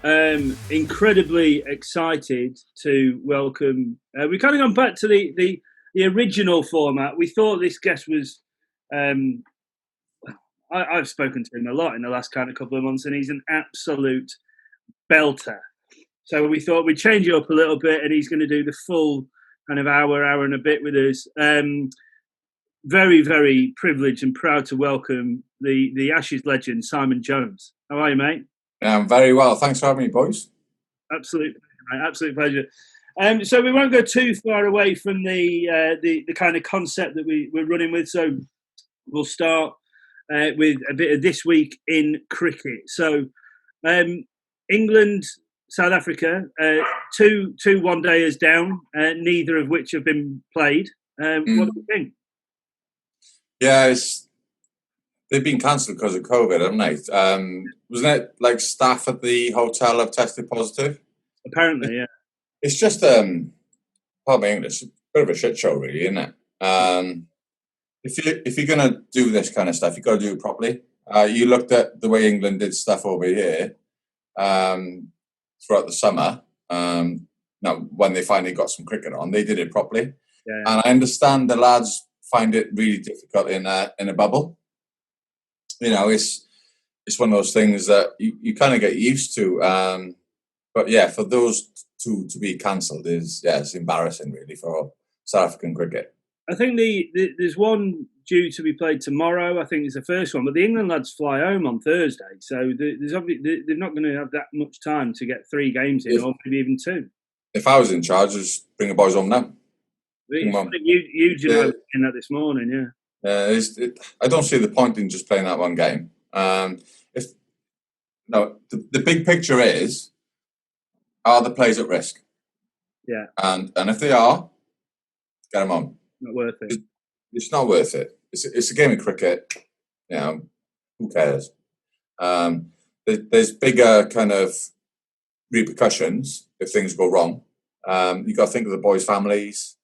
Incredibly excited to welcome. We've kind of gone back to the original format. We thought this guest was. Um, I've spoken to him a lot in the last kind of couple of months, and he's an absolute belter. So we thought we'd change it up a little bit, and he's going to do the full kind of hour and a bit with us. Very, very privileged and proud to welcome the Ashes legend, Simon Jones. How are you, mate? I'm very well. Thanks for having me, boys. Absolute pleasure. So we won't go too far away from the kind of concept that we're running with. So we'll start with a bit of this week in cricket. So England, South Africa, two one-dayers down, neither of which have been played. What do you think? Yeah, they've been cancelled because of COVID, haven't they? Wasn't it like staff at the hotel have tested positive? Apparently, yeah. It's just, pardon my English, a bit of a shit show, really, isn't it? If you're going to do this kind of stuff, you've got to do it properly. You looked at the way England did stuff over here throughout the summer. Now, when they finally got some cricket on, they did it properly. Yeah. And I understand the lads find it really difficult in a bubble. You know, it's one of those things that you kind of get used to. But yeah, for those two to be cancelled it's embarrassing really for South African cricket. I think there's one due to be played tomorrow. I think it's the first one, but the England lads fly home on Thursday, so there's obviously they're not going to have that much time to get 3 games in, or maybe even 2. If I was in charge, I'd just bring the boys home now. You know in that this morning, yeah. I don't see the point in just playing that one game. The big picture are the players at risk? Yeah. And if they are, get them on. Not worth it. It's not worth it. It's a game of cricket. You know, who cares? There's bigger kind of repercussions if things go wrong. You've got to think of the boys' families.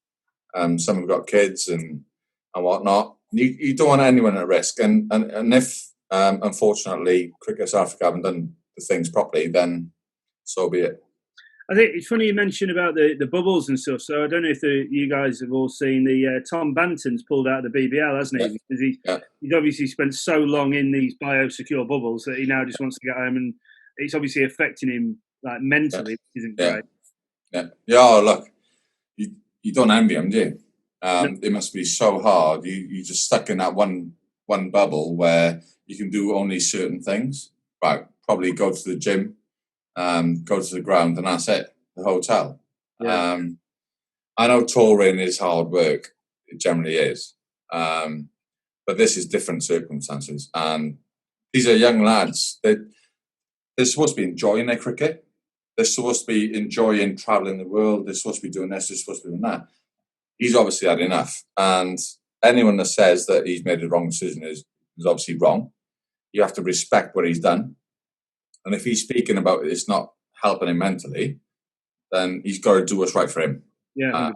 Some have got kids and whatnot. You don't want anyone at risk. And if, unfortunately, Cricket South Africa haven't done the things properly, then so be it. I think it's funny you mentioned about the bubbles and stuff. So I don't know if you guys have all seen the Tom Banton's pulled out of the BBL, hasn't he? Yeah. Because he's obviously spent so long in these biosecure bubbles that he now just wants to get home, and it's obviously affecting him like mentally, which isn't great. Yeah. Look, you don't envy him, do you? It must be so hard. You're just stuck in that one bubble where you can do only certain things. Right, probably go to the gym. Go to the ground, and that's it. The hotel. Yeah. I know touring is hard work. It generally is, but this is different circumstances. And these are young lads. They're supposed to be enjoying their cricket. They're supposed to be enjoying traveling the world. They're supposed to be doing this. They're supposed to be doing that. He's obviously had enough. And anyone that says that he's made the wrong decision is obviously wrong. You have to respect what he's done. And if he's speaking about it's not helping him mentally, then he's got to do what's right for him. Yeah.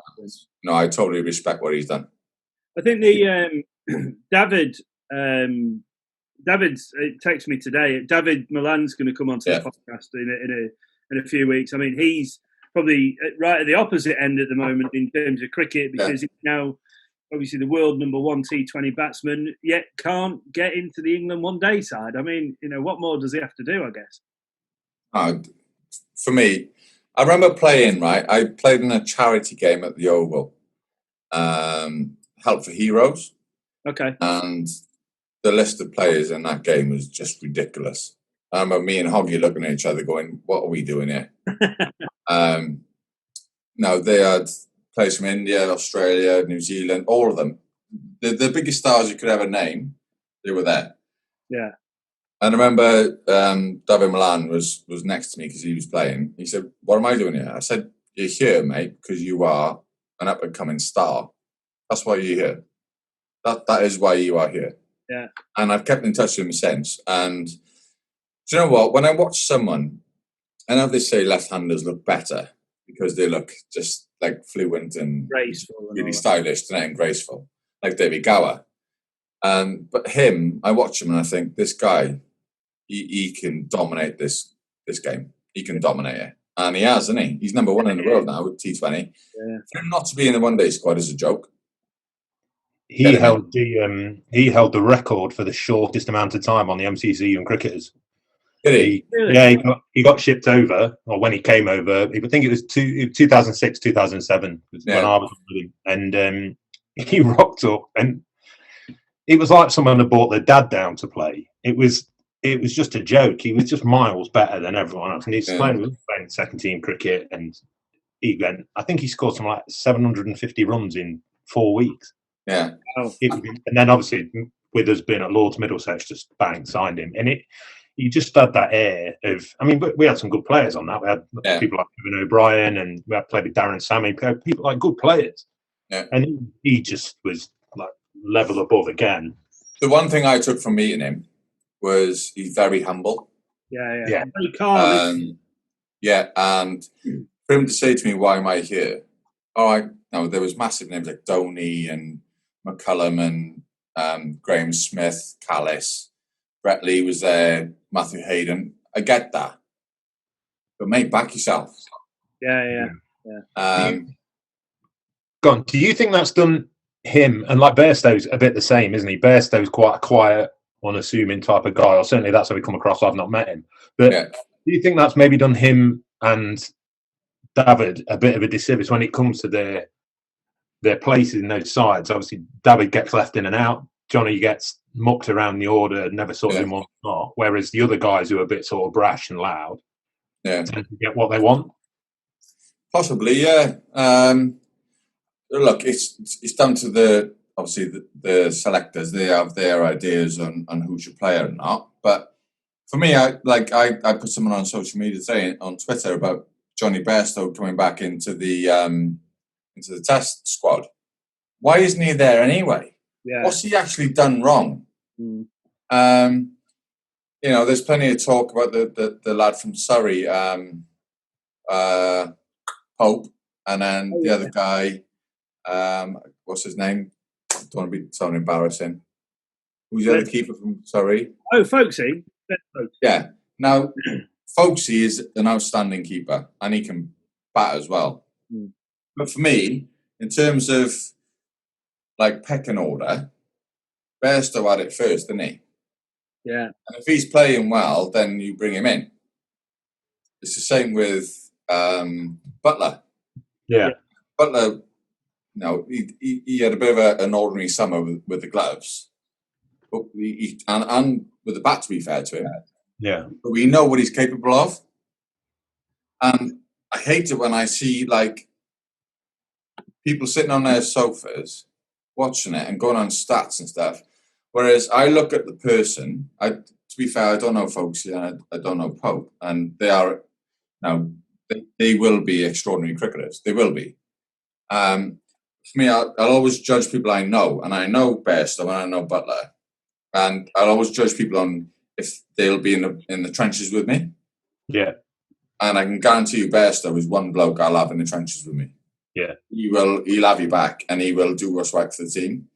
No, I totally respect what he's done. I think the David texted me today. David Milan's going to come onto the podcast in a few weeks. I mean, he's probably right at the opposite end at the moment in terms of cricket because he's now obviously the world number 1 T20 batsman, yet can't get into the England one-day side. I mean, what more does he have to do, I guess? For me, I remember playing, right? I played in a charity game at the Oval, Help for Heroes. Okay. And the list of players in that game was just ridiculous. I remember me and Hoggy looking at each other going, what are we doing here? No, they had players from India, Australia, New Zealand, all of them. The biggest stars you could ever name, they were there. Yeah. And I remember David Milan was next to me because he was playing. He said, what am I doing here? I said, you're here, mate, because you are an up-and-coming star. That's why you're here. That is why you are here. Yeah. And I've kept in touch with him since. And do you know what? When I watch someone, I know they say left-handers look better because they look just like fluent and graceful, really stylish and graceful, like David Gower. But him, I watch him and I think this guy, he can dominate this game. he can dominate it. And he has, hasn't he? He's number one in the world now with T20. Yeah. For him not to be in the one-day squad is a joke. He held the record for the shortest amount of time on the MCC Young Cricketers. Did he? Really? He got shipped over, or when he came over, I think it was 2006, 2007 when I was with him, and he rocked up, and it was like someone had brought their dad down to play. It was just a joke. He was just miles better than everyone else, and he's playing second team cricket, and I think he scored something like 750 runs in 4 weeks. Yeah. And then obviously with us being at Lord's Middlesex, just bang, signed him. And you just had that air of, I mean, we had some good players on that. We had people like Kevin O'Brien, and we had played with Darren Sammy, people like good players. Yeah. And he just was like level above again. The one thing I took from meeting him was he's very humble. Yeah. Very calm. And for him to say to me, "Why am I here?" There was massive names like Doney and McCullum and Graham Smith, Callis, Brett Lee was there, Matthew Hayden. I get that, but mate, back yourself. Yeah. Go on. Do you think that's done him? And like Bairstow's a bit the same, isn't he? Bairstow's quite a quiet, unassuming type of guy, or certainly that's how we come across. I've not met him, but do you think that's maybe done him and David a bit of a disservice when it comes to their places in those sides? Obviously, David gets left in and out. Johnny gets mucked around the order, never sort of in one spot. Whereas the other guys who are a bit sort of brash and loud tend to get what they want. Possibly, yeah. Look, it's down to the selectors. They have their ideas on who should play or not. But for me, I put someone on social media today on Twitter about Johnny Bairstow coming back into the test squad. Why isn't he there anyway? Yeah. What's he actually done wrong? There's plenty of talk about the lad from Surrey, Pope, and then the other guy, what's his name? I don't want to be so embarrassing. Who's the other keeper from Surrey? Oh, Folksy. Yeah. Now, Folksy is an outstanding keeper, and he can bat as well. But for me, in terms of like pecking order, Bairstow had it first, didn't he? Yeah. And if he's playing well, then you bring him in. It's the same with Butler. Yeah. Butler, he had a bit of an ordinary summer with the gloves. But and with the bat, to be fair to him. Yeah. But we know what he's capable of. And I hate it when I see like people sitting on their sofas watching it and going on stats and stuff. Whereas I look at the person, to be fair, I don't know folks, I don't know Pope, and they are now they will be extraordinary cricketers. They will be. For me, I'll always judge people I know, and I know Bairstow and I know Butler, and I'll always judge people on if they'll be in the trenches with me. Yeah. And I can guarantee you, Bairstow is one bloke I'll have in the trenches with me. Yeah. He'll have you back, and he will do what's right for the team.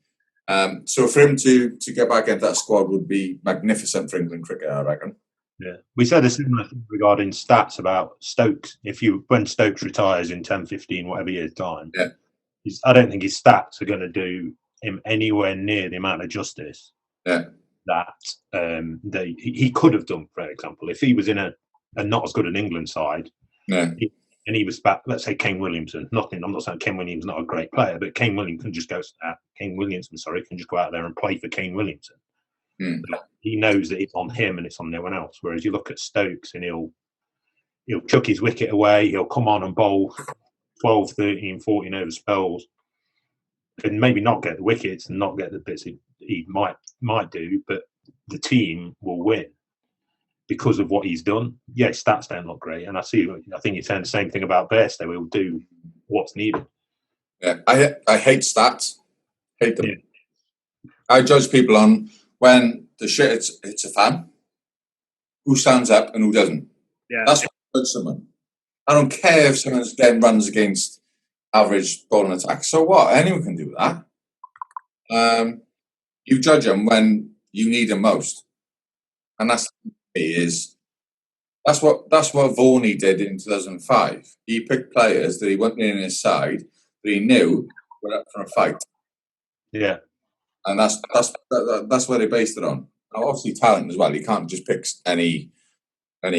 So for him to get back into that squad would be magnificent for England cricket, I reckon. Yeah, we said a similar thing regarding stats about Stokes. When Stokes retires in 10, 15, whatever years' time, I don't think his stats are going to do him anywhere near the amount of justice that he could have done. For example, if he was in a not as good an England side, and he was back, let's say Kane Williamson. I'm not saying Kane Williamson's not a great player, but Kane Williamson can just go out there and play for Kane Williamson. He knows that it's on him and it's on no one else. Whereas you look at Stokes and he'll chuck his wicket away, he'll come on and bowl 12, 13, 14 over spells and maybe not get the wickets and not get the bits he might do, but the team will win because of what he's done. Yeah, stats don't look great, and I think you're saying the same thing about Bairstow. He'll do what's needed. Yeah, I hate stats. Hate them. Yeah. I judge people on when the shit hits a fan, who stands up and who doesn't. Yeah. That's what I judge someone. I don't care if someone's getting runs against average bowling attack. So what? Anyone can do that. You judge them when you need them most. And that's is That's what Vaughan did in 2005. He picked players that he wanted in his side that he knew were up for a fight. Yeah, and that's what they based it on. Now, obviously, talent as well. You can't just pick any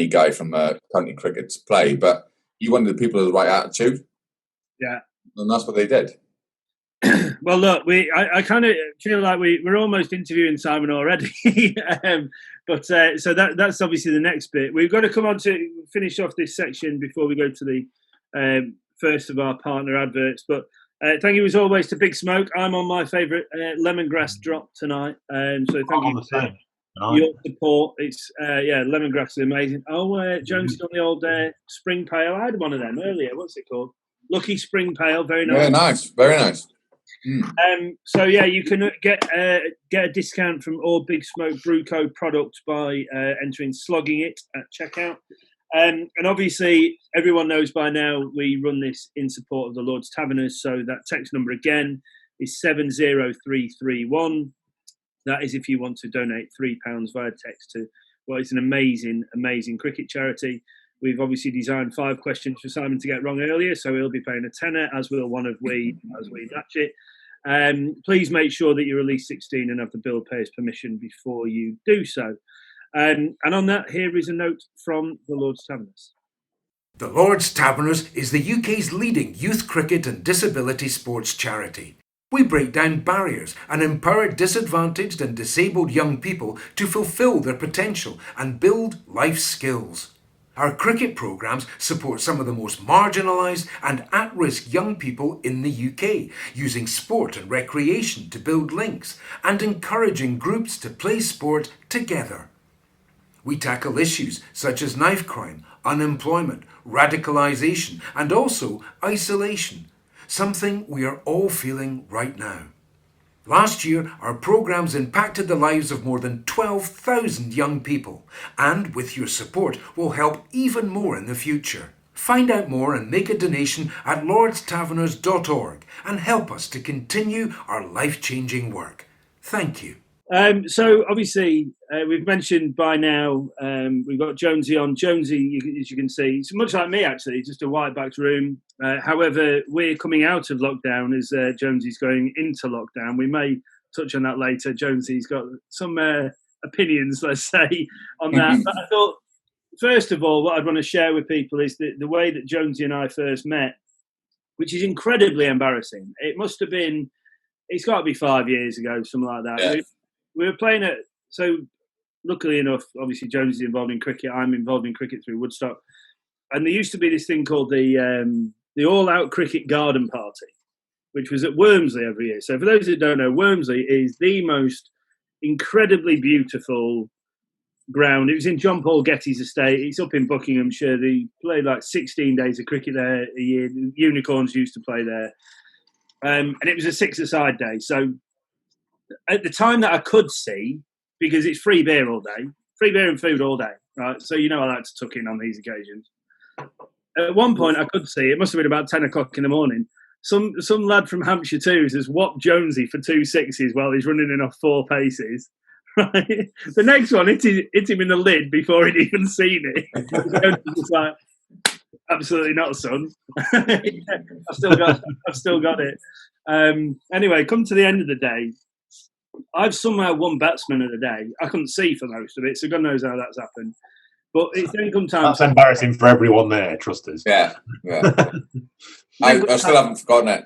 guy from county cricket to play, but you wanted the people with the right attitude. Yeah, and that's what they did. Well, look, I kind of feel like we're almost interviewing Simon already, but so that's obviously the next bit. We've got to come on to finish off this section before we go to the first of our partner adverts. But thank you as always to Big Smoke. I'm on my favourite lemongrass drop tonight, so thank you for your support. It's lemongrass is amazing. Oh, Jones on the old spring pale. I had one of them earlier. What's it called? Lucky Spring Pale. Very nice. Very nice. So yeah, you can get a discount from all Big Smoke Brew Co products by entering Slogging It at checkout. And obviously, everyone knows by now we run this in support of the Lord's Taverners. So that text number again is 70331. That is if you want to donate £3 via text to what is an amazing cricket charity. We've obviously designed 5 questions for Simon to get wrong earlier, so he'll be paying a tenner, as will one of we, as we match it. Please make sure that you're at least 16 and have the bill payer's permission before you do so. And on that, here is a note from the Lord's Taverners. The Lord's Taverners is the UK's leading youth cricket and disability sports charity. We break down barriers and empower disadvantaged and disabled young people to fulfil their potential and build life skills. Our cricket programmes support some of the most marginalised and at-risk young people in the UK, using sport and recreation to build links and encouraging groups to play sport together. We tackle issues such as knife crime, unemployment, radicalisation and also isolation, something we are all feeling right now. Last year, our programmes impacted the lives of more than 12,000 young people, and with your support will help even more in the future. Find out more and make a donation at lordstaverners.org and help us to continue our life-changing work. Thank you. So obviously, we've mentioned by now, we've got Jonesy on. Jonesy, as you can see, it's much like me actually, just a white-backed room. However, we're coming out of lockdown as Jonesy's going into lockdown. We may touch on that later. Jonesy's got some opinions, let's say, on that. But I thought, first of all, what I'd want to share with people is the way that Jonesy and I first met, which is incredibly embarrassing. It must have been, it's got to be 5 years ago, something like that. Yeah. We were playing at, so luckily enough, obviously Jones is involved in cricket. I'm involved in cricket through Woodstock. And there used to be this thing called the All-Out Cricket Garden Party, which was at Wormsley every year. So for those that don't know, Wormsley is the most incredibly beautiful ground. It was in John Paul Getty's estate. It's up in Buckinghamshire. They played like 16 days of cricket there a year. The Unicorns used to play there. And it was a 6-a-side day. So at the time that I could see, because it's free beer all day, free beer and food all day, right? So you know I like to tuck in on these occasions. At one point I could see, it must have been about 10 o'clock in the morning, some lad from Hampshire Twos has whopped Jonesy for 2 sixes while he's running in off 4 paces. Right? The next one hit him in the lid before he'd even seen it. Jonesy was like, absolutely not, son. I've still got it. Anyway, come to the end of the day, I've somehow won batsman of the day. I couldn't see for most of it, so God knows how that's happened. But it's then come time. That's embarrassing for everyone there, trust us. Yeah. I still haven't forgotten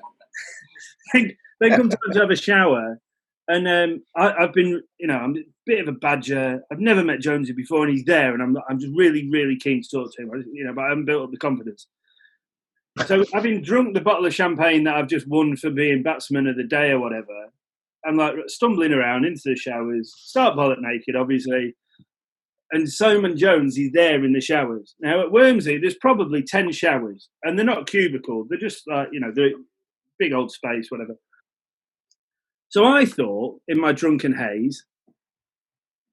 it. Then come time to have a shower, and I've been, I'm a bit of a badger. I've never met Jonesy before, and he's there, and I'm just really, really keen to talk to him. But I haven't built up the confidence. So having drunk the bottle of champagne that I've just won for being batsman of the day or whatever, I'm like stumbling around into the showers, start bollock naked, obviously. And Simon Jones is there in the showers. Now at Wormsley, there's probably 10 showers, and they're not cubicle. They're just like, they're big old space, whatever. So I thought, in my drunken haze,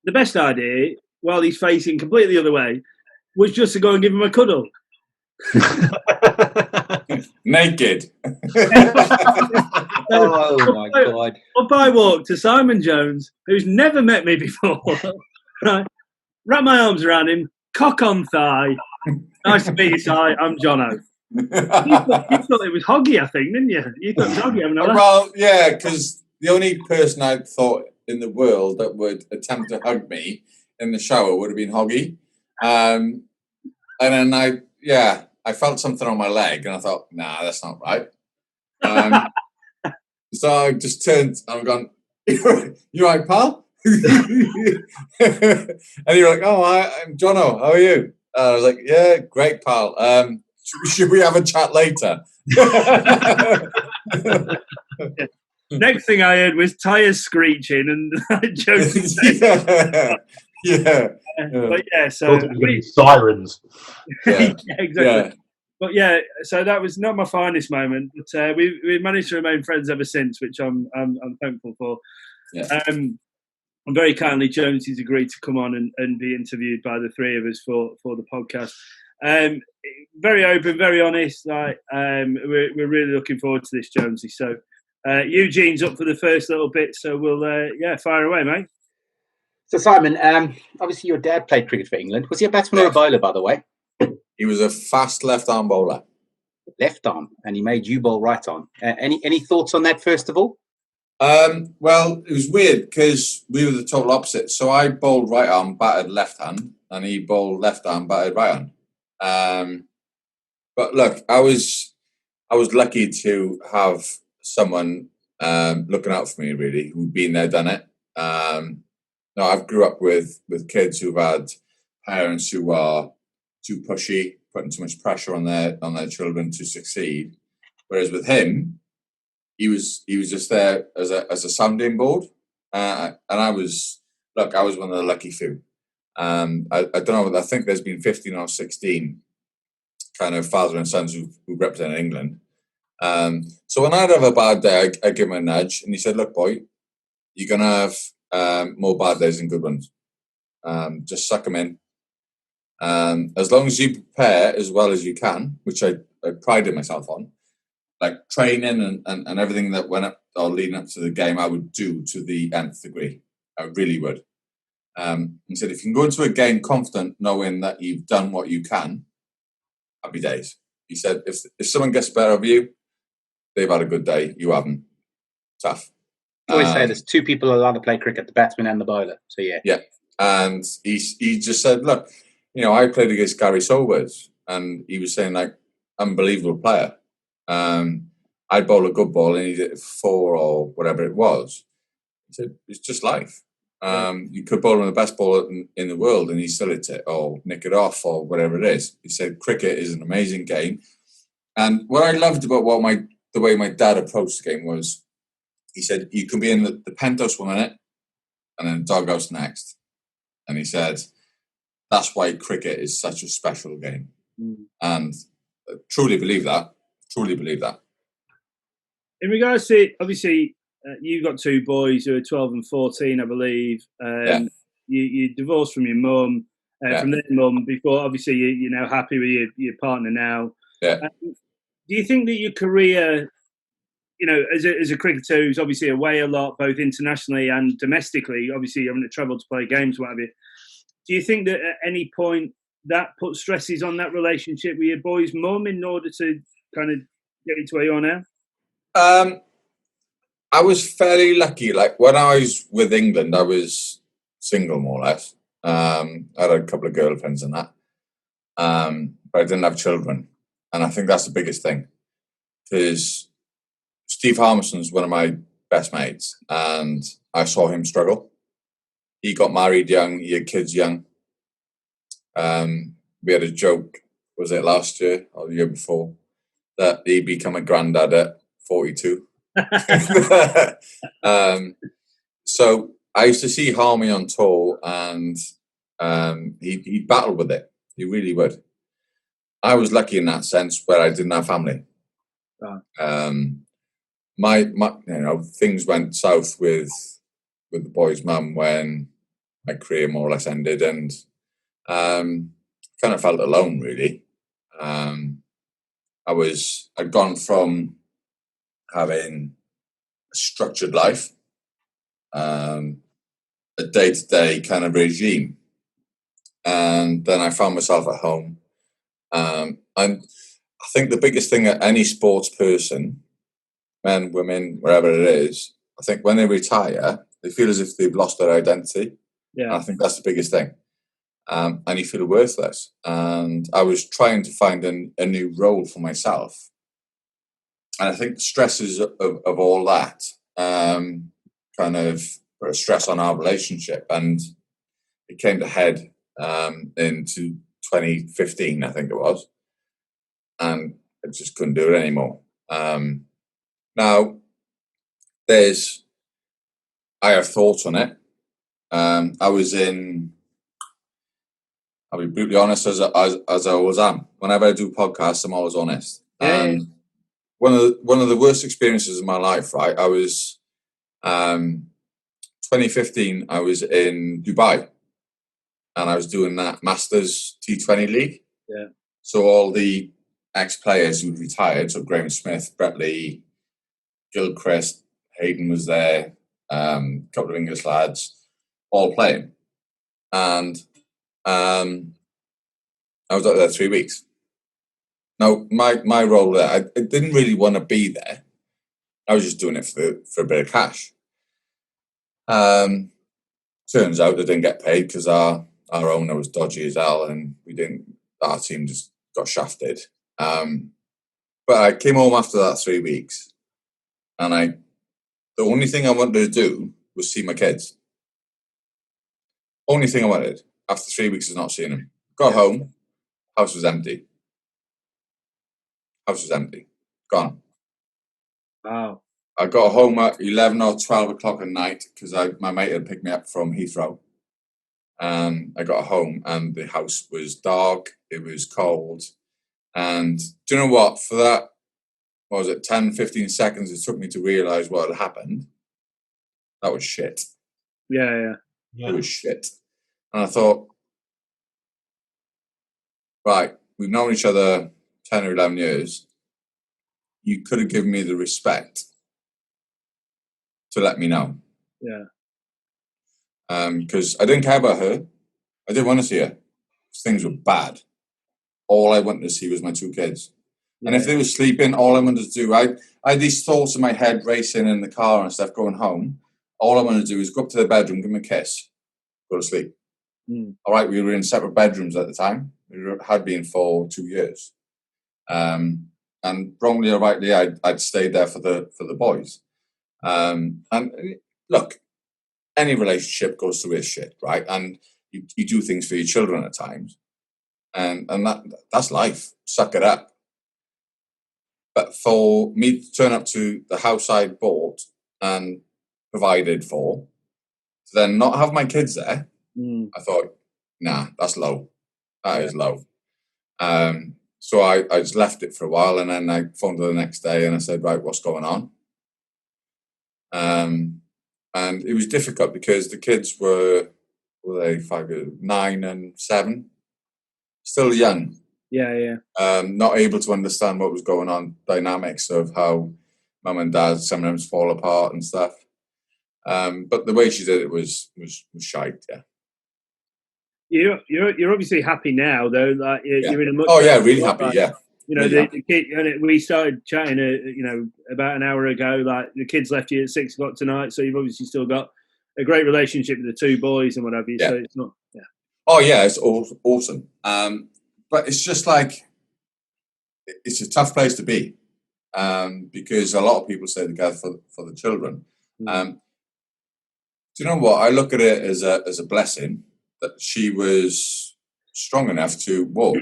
the best idea, while he's facing completely the other way, was just to go and give him a cuddle. Naked. Oh my God. Up I walk to Simon Jones, who's never met me before, right? Wrap my arms around him, cock on thigh. Nice to meet you, Si. I'm Jono. You thought it was Hoggy, I think, didn't you? You thought it was Hoggy having a laugh. Well, yeah, because the only person I thought in the world that would attempt to hug me in the shower would have been Hoggy. And then I felt something on my leg, and I thought, nah, that's not right. So I just turned, and I've gone, you right, pal? And you're like, oh, I'm Jono, how are you? I was like, yeah, great, pal. Should we have a chat later? Next thing I heard was tyres screeching and jokes. Yeah. But yeah, so sirens. Yeah, exactly. Yeah. But yeah, so that was not my finest moment, but we managed to remain friends ever since, which I'm thankful for. Yeah. And very kindly, Jonesy's agreed to come on and be interviewed by the three of us for the podcast. Very open, very honest. We're really looking forward to this, Jonesy. So Eugene's up for the first little bit, so we'll fire away, mate. So Simon, obviously your dad played cricket for England. Was he a batsman or a bowler, by the way? He was a fast left-arm bowler. Left arm, and he made you bowl right arm. Any thoughts on that, first of all? Well, it was weird because we were the total opposite. So I bowled right arm, batted left hand, and he bowled left arm, batted right hand. But look, I was lucky to have someone looking out for me, really, who'd been there, done it. No, I've grew up with kids who've had parents who are too pushy, putting too much pressure on their children to succeed. Whereas with him, he was just there as a sounding board, and I was one of the lucky few. I don't know. I think there's been 15 or 16 kind of father and sons who represent England. So when I'd have a bad day, I give him a nudge, and he said, "Look, boy, you're gonna have more bad days than good ones. Just suck them in. As long as you prepare as well as you can," which I prided myself on, like training and everything that went up or leading up to the game, I would do to the nth degree. I really would. He said, if you can go into a game confident, knowing that you've done what you can, happy days. He said, if someone gets better of you, they've had a good day. You haven't. Tough. I always say there's two people allowed to play cricket, the batsman and the bowler. So yeah. Yeah. And he just said, look, I played against Gary Sobers, and he was saying, like, unbelievable player. I'd bowl a good ball and he did 4 or whatever it was. He said, it's just life. You could bowl on the best ball in the world and he still hit it or nick it off or whatever it is. He said, cricket is an amazing game. And what I loved about the way my dad approached the game was, he said, you can be in the penthouse 1 minute and then doghouse next. And he said, that's why cricket is such a special game. And I truly believe that. In regards to, obviously, you've got 2 boys who are 12 and 14, I believe. You divorced from your mum, from their mum before. Obviously, you're now happy with your partner now. Yeah. Do you think that your career, as a cricketer who's obviously away a lot, both internationally and domestically, obviously having to travel to play games, what have you, do you think that at any point that put stresses on that relationship with your boy's mum in order to kind of get you to where you are now? I was fairly lucky. Like when I was with England, I was single more or less. I had a couple of girlfriends and that, but I didn't have children, and I think that's the biggest thing. Because Steve Harmison's one of my best mates, and I saw him struggle. He got married young. He had kids young. We had a joke. Was it last year or the year before that he'd become a granddad at 42? So I used to see Harmy on tour, and he battled with it. He really would. I was lucky in that sense where I didn't have family. My things went south with the boy's mum when my career more or less ended, and kind of felt alone really. I'd gone from having a structured life, a day-to-day kind of regime, and then I found myself at home. And I think the biggest thing that any sports person, men, women, wherever it is, I think when they retire, they feel as if they've lost their identity. Yeah. And I think that's the biggest thing. And you feel worthless. And I was trying to find a new role for myself. And I think the stresses of all that kind of put a stress on our relationship. And it came to head into 2015, I think it was. And I just couldn't do it anymore. Now, I have thoughts on it. I'll be brutally honest as I always am. Whenever I do podcasts, I'm always honest. Yeah. One of the worst experiences of my life, right? I was 2015. I was in Dubai, and I was doing that Masters T20 League. Yeah. So all the ex-players who retired, so Graham Smith, Brett Lee, Gilchrist, Hayden was there, a couple of English lads, all playing, and I was out there 3 weeks. Now, my role there, I didn't really want to be there. I was just doing it for a bit of cash. Turns out I didn't get paid because our owner was dodgy as hell, and our team just got shafted. But I came home after that 3 weeks, and the only thing I wanted to do was see my kids. Only thing I wanted after 3 weeks is not seeing them. Got home, house was empty. Gone. Wow. I got home at 11 or 12 o'clock at night because my mate had picked me up from Heathrow. I got home and the house was dark. It was cold. And do you know what? For that, 10, 15 seconds it took me to realise what had happened. That was shit. Yeah. It was shit. And I thought, right, we've known each other 10 or 11 years. You could have given me the respect to let me know. Yeah. Because I didn't care about her. I didn't want to see her. Things were bad. All I wanted to see was my 2 kids. Yeah. And if they were sleeping, all I wanted to do, I had these thoughts in my head racing in the car and stuff going home. All I wanted to do is go up to the bedroom, give them a kiss, go to sleep. All right, we were in separate bedrooms at the time. We had been for 2 years. And wrongly or rightly, I'd stayed there for the boys. And look, any relationship goes through its shit, right? And you do things for your children at times. And that's life. Suck it up. But for me to turn up to the house I bought and provided for, to then not have my kids there, I thought, nah, that's low. That is low. So I just left it for a while, and then I phoned her the next day and I said, right, what's going on? And it was difficult because the kids were they 5 years, 9 and 7, still young. Yeah. Not able to understand what was going on, dynamics of how mum and dad sometimes fall apart and stuff. But the way she did it was shite, yeah. You're obviously happy now, though. Like you're in a much. Oh yeah, really happy. Like, yeah. You know, really the kid. And we started chatting. About an hour ago. Like the kids left you at 6 o'clock tonight, so you've obviously still got a great relationship with the 2 boys and what have you. Yeah. So it's not. Yeah. Oh yeah, it's awesome. But it's just like it's a tough place to be because a lot of people stay together for the children. Do you know what? I look at it as a blessing that she was strong enough to walk.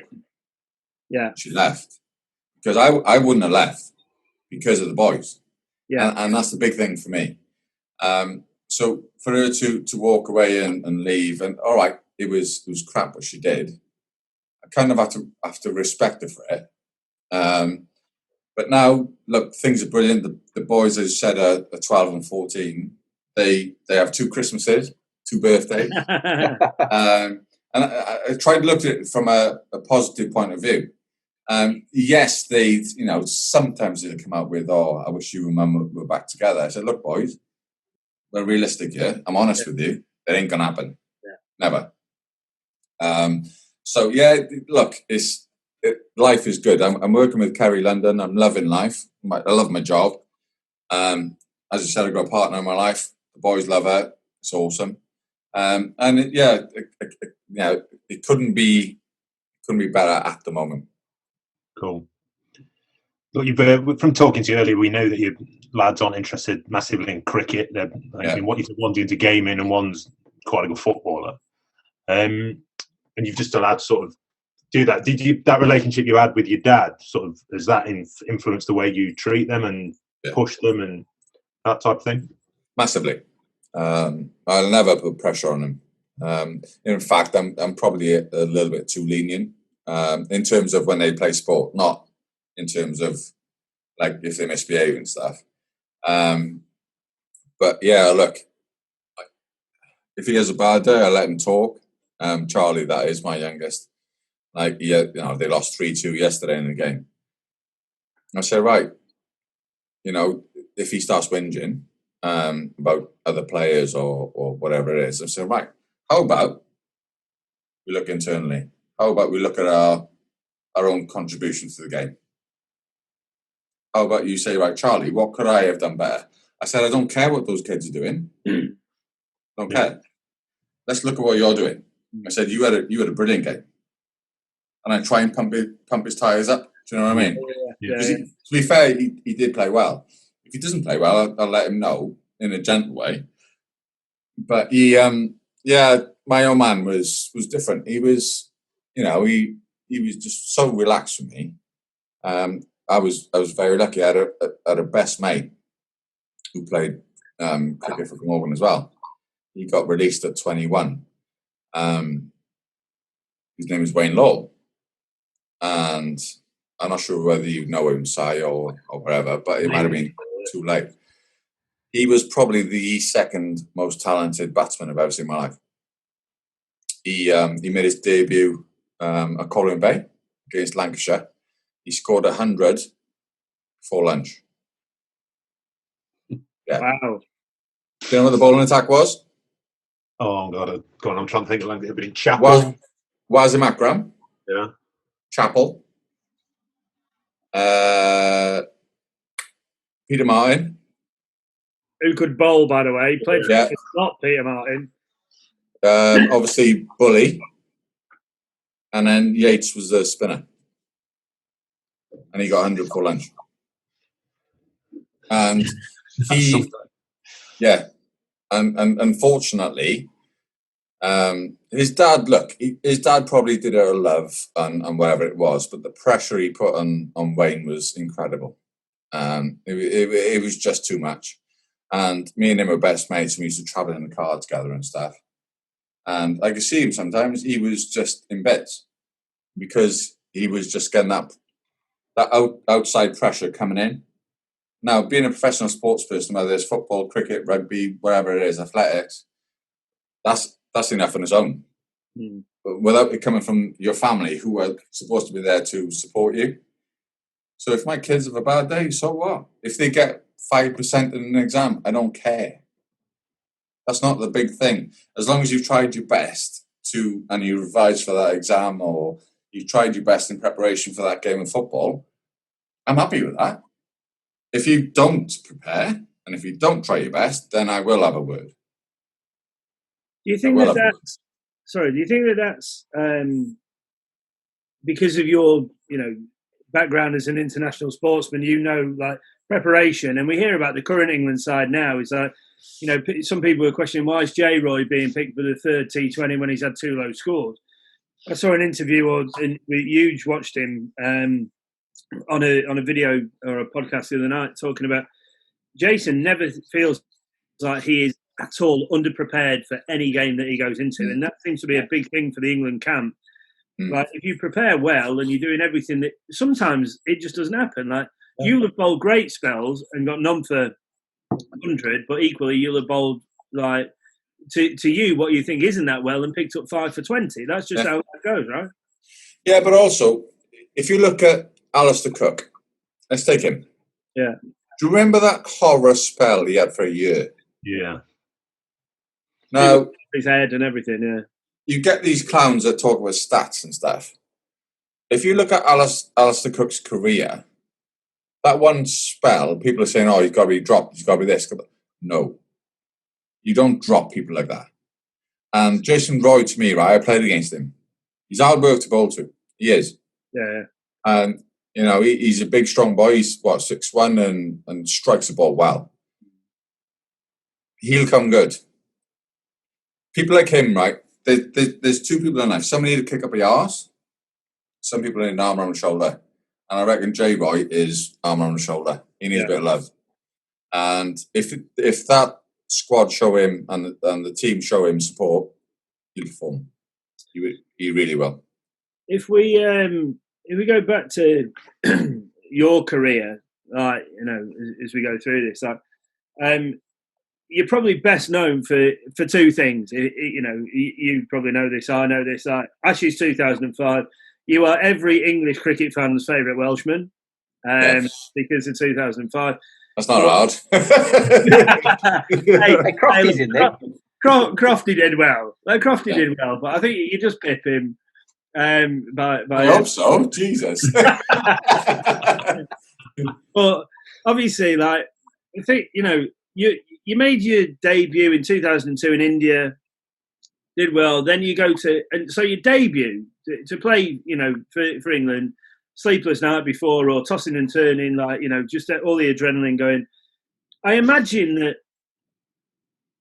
Yeah. She left. Because I wouldn't have left because of the boys. Yeah. And that's the big thing for me. So for her to walk away and leave, and all right, it was crap what she did. I kind of have to respect her for it. But now, look, things are brilliant. The boys, as you said, are 12 and 14. They have 2 Christmases, 2 birthdays. And I tried to look at it from a positive point of view. Yes, they, sometimes they'll come out with, oh, I wish you and mum were back together. I said, look, boys, we're realistic here. I'm honest with you. It ain't going to happen. Yeah. Never. So yeah, look, life is good. I'm working with Kerry London. I'm loving life. I love my job. As I said, I've got a partner in my life. The boys love her. It's awesome. And it couldn't be better at the moment. Cool. Look, from talking to you earlier, we know that your lads aren't interested massively in cricket. One's into gaming and one's quite a good footballer. And you've just allowed to sort of do that. That relationship you had with your dad, sort of, has that influenced the way you treat them and push them and that type of thing? Massively. I'll never put pressure on them. In fact, I'm probably a little bit too lenient in terms of when they play sport, not in terms of like if they misbehave and stuff. But yeah, look, if he has a bad day, I let him talk. Charlie, that is my youngest. Like, they lost 3-2 yesterday in the game. I said, right, if he starts whinging about other players or whatever it is, I said, right, how about we look internally? How about we look at our own contributions to the game? How about you say, right, Charlie, what could I have done better? I said, I don't care what those kids are doing. Don't care. Let's look at what you're doing. I said, you had a brilliant game. And I try and pump his tyres up. Do you know what I mean? To be fair, he did play well. If he doesn't play well, I'll let him know in a gentle way. But he, my old man was different. He was, he was just so relaxed with me. I was very lucky. I had a best mate who played cricket for Glamorgan as well. He got released at 21. His name is Wayne Lowell. And I'm not sure whether you know him, Si, or whatever, but it might have been too late. He was probably the second most talented batsman I've ever seen in my life. He made his debut at Colwyn Bay against Lancashire. He scored 100 before lunch. Yeah. Wow. Do you know what the bowling attack was? Oh, God. I'm trying to think of Lancashire. But in Chapel. Wazim Akram. Yeah. Chapel. Peter Martin. Who could bowl, by the way? He played for not Peter Martin. Obviously, Bully. And then Yates was the spinner. And he got 100 before lunch. And and unfortunately, his dad probably did it out of love and whatever it was, but the pressure he put on Wayne was incredible. It was just too much. And me and him were best mates, and we used to travel in the car together and stuff. And I could see him sometimes, he was just in bits because he was just getting that outside pressure coming in. Now, being a professional sports person, whether it's football, cricket, rugby, whatever it is, athletics, that's enough on its own. But without it coming from your family, who are supposed to be there to support you. So if my kids have a bad day, so what? If they get 5% in an exam, I don't care. That's not the big thing. As long as you've tried your best and you revised for that exam, or you tried your best in preparation for that game of football, I'm happy with that. If you don't prepare and if you don't try your best, then I will have a word. Do you think that's because of your, background as an international sportsman, like preparation, and we hear about the current England side now is that, some people are questioning why is J. Roy being picked for the third T20 when he's had 2 low scores. I saw an interview Huge watched him on a video or a podcast the other night talking about Jason never feels like he is at all underprepared for any game that he goes into, and that seems to be a big thing for the England camp. Like if you prepare well and you're doing everything, that sometimes it just doesn't happen. Like you'll have bowled great spells and got none for 100, but equally you'll have bowled like to you what you think isn't that well and picked up 5 for 20. That's just how it goes, right? Yeah, but also if you look at Alistair Cook, let's take him. Yeah. Do you remember that horror spell he had for a year? Yeah. Now his head and everything, yeah. you get these clowns that talk about stats and stuff. If you look at Alistair Cook's career, that one spell, people are saying, oh, he's got to be dropped, he's got to be this. No. You don't drop people like that. And Jason Roy, to me, right, I played against him. He's hard work to bowl to. He is. Yeah. And, you know, he's a big, strong boy. He's, 6'1", and strikes the ball well. He'll come good. People like him, right, there's two people in life. Somebody to kick up the arse. Some people need an arm around the shoulder. And I reckon J-Roy is arm around the shoulder. He needs a bit of love. And if that squad show him and the team show him support, he'll perform. He really will. If we go back to your career, like, you know, as we go through this, like, you're probably best known for two things. You know, you probably know this. I know this. Like Ashes 2005. You are every English cricket fan's favourite Welshman, because of 2005. That's not hard. Hey, Crofty's in there. Crofty did well. Crofty did well, but I think you just pip him. I hope so. Jesus. But obviously, like, I think, you know, you made your debut in 2002 in India, did well. Then you go and so your debut to play, you know, for England, sleepless night before, or tossing and turning, like, you know, just all the adrenaline going. I imagine that,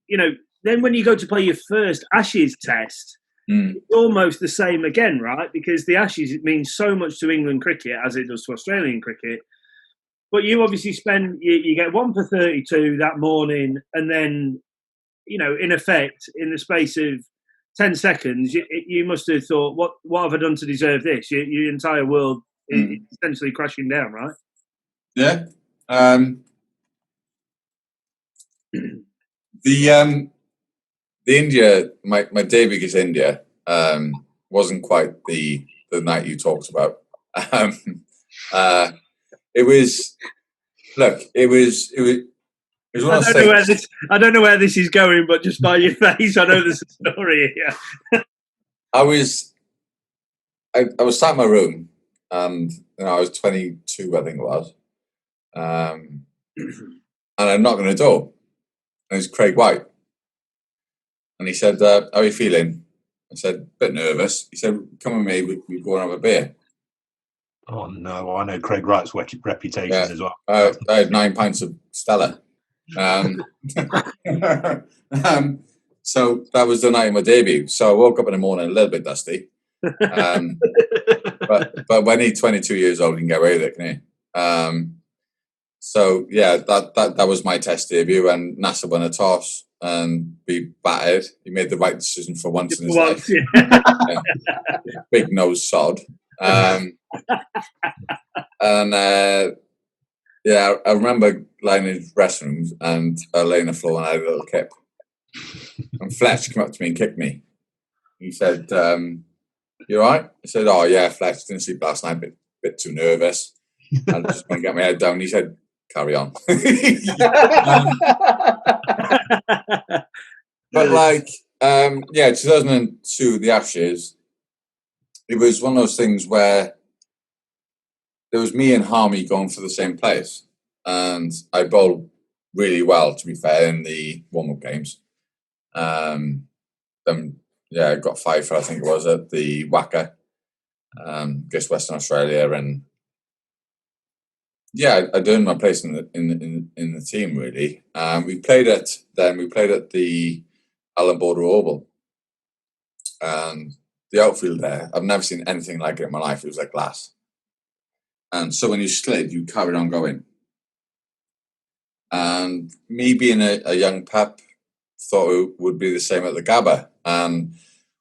you know, then when you go to play your first Ashes test, it's almost the same again, right? Because the Ashes, it means so much to England cricket as it does to Australian cricket. But you obviously you get 1 for 32 that morning, and then, you know, in effect, in the space of 10 seconds, you must have thought, what have I done to deserve this? Your entire world is essentially crashing down, right? Yeah. The India, my debut against India, wasn't quite the night you talked about. It was one of those things. I don't know where this is going, but just by your face, I know there's a story here. I was sat in my room, and, you know, I was 22, I think it was, and I knocked on the door, and it was Craig White, and he said, "How are you feeling?" I said, "A bit nervous." He said, "Come with me, we go and have a beer." Oh no, I know Craig Wright's reputation as well. I had 9 pints of Stella. So that was the night of my debut. So I woke up in the morning a little bit dusty. But when he's 22 years old, you can get away with it, can you? So yeah, that was my test debut, and Nasser won a toss and we batted. He made the right decision for once in his life. Yeah. Big nose sod. I remember lying in his restrooms and laying on the floor, and I had a little kip. And Fletch came up to me and kicked me. He said, "You all right?" I said, "Oh yeah, Fletch, didn't sleep last night, bit too nervous. I just want to get my head down." He said, "Carry on." But like, 2002, the Ashes, it was one of those things where there was me and Harmy going for the same place, and I bowled really well, to be fair, in the warm-up games. I got 5 for, I think it was, at the Wacker against Western Australia, and I'd earned my place in the team, really. We played at the Allen Border Oval, and the outfield there, I've never seen anything like it in my life. It was like glass. And so when you slid, you carried on going. And me being a young pup, thought it would be the same at the Gabba. And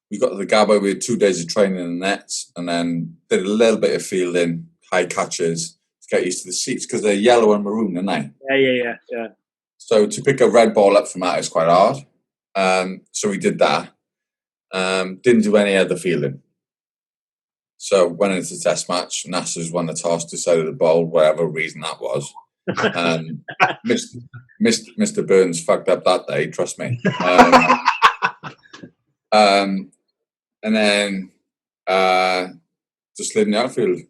we got to the Gabba, we had 2 days of training in the nets, and then did a little bit of fielding, high catches, to get used to the seats, because they're yellow and maroon, aren't they? Yeah. So to pick a red ball up from that is quite hard. So we did that. Didn't do any other fielding. So went into the test match. Nasser's won the toss, decided to bowl, whatever reason that was. Mr. Burns fucked up that day, trust me. and then just lived in the outfield.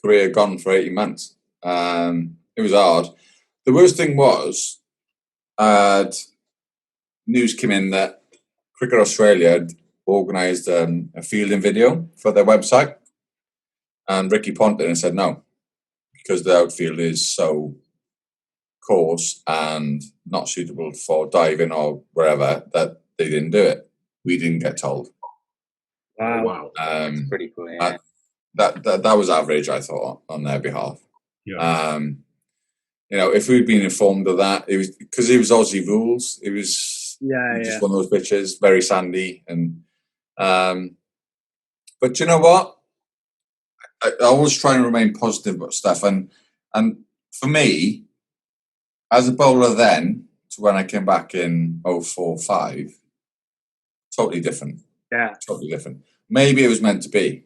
Career gone for 18 months. It was hard. The worst thing was, news came in that Cricket Australia had organised a fielding video for their website, and Ricky Ponting said no, because the outfield is so coarse and not suitable for diving or wherever, that they didn't do it. We didn't get told. Wow. That's pretty cool. Yeah. That was average, I thought, on their behalf. Yeah. If we'd been informed of that, it was because it was Aussie rules. It was just one of those pitches, very sandy, and but you know what? I always try and remain positive about stuff, and for me, as a bowler then to when I came back in 04-05, totally different. Yeah, totally different. Maybe it was meant to be.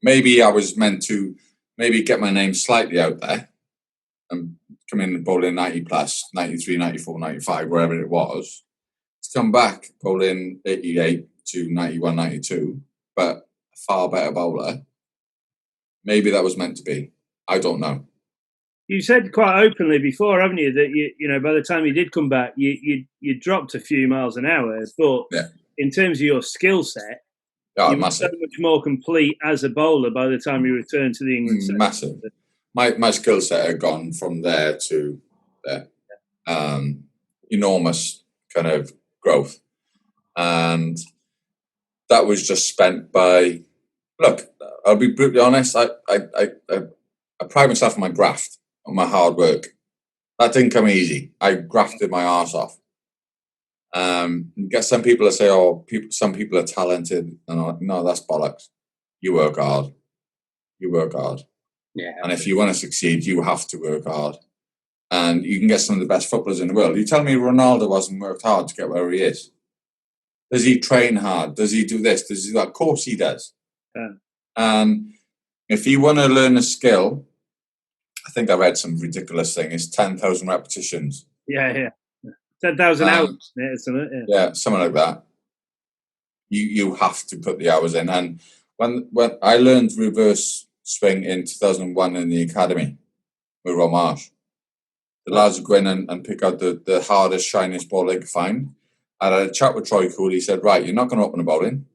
Maybe I was meant to get my name slightly out there and come in and bowl in 90 plus, 93, 94, 95, wherever it was. To come back, bowl in 88 to 91, 92, but a far better bowler. Maybe that was meant to be. I don't know. You said quite openly before, haven't you, that you by the time you did come back, you dropped a few miles an hour, but in terms of your skill set, you were so much more complete as a bowler by the time you returned to the England side. Massive. My skill set had gone from there to there. Enormous kind of growth. And that was just spent by, look, I'll be brutally honest, I pride myself on my graft, on my hard work. That didn't come easy. I grafted my arse off. Get some people that say, some people are talented. And no, that's bollocks. You work hard. You work hard. Yeah. And if you want to succeed, you have to work hard. And you can get some of the best footballers in the world. You tell me Ronaldo hasn't worked hard to get where he is. Does he train hard? Does he do this? Does he that? Of course he does. Yeah. If you want to learn a skill, I think I read some ridiculous thing. It's 10,000 repetitions. Yeah. 10,000 hours. Yeah, something like that. You have to put the hours in. And when I learned reverse swing in 2001 in the academy with Rob Marsh, the lads would go in and pick out the hardest, shiniest ball they could find. I had a chat with Troy Cooley. He said, right, you're not going to open the bowling.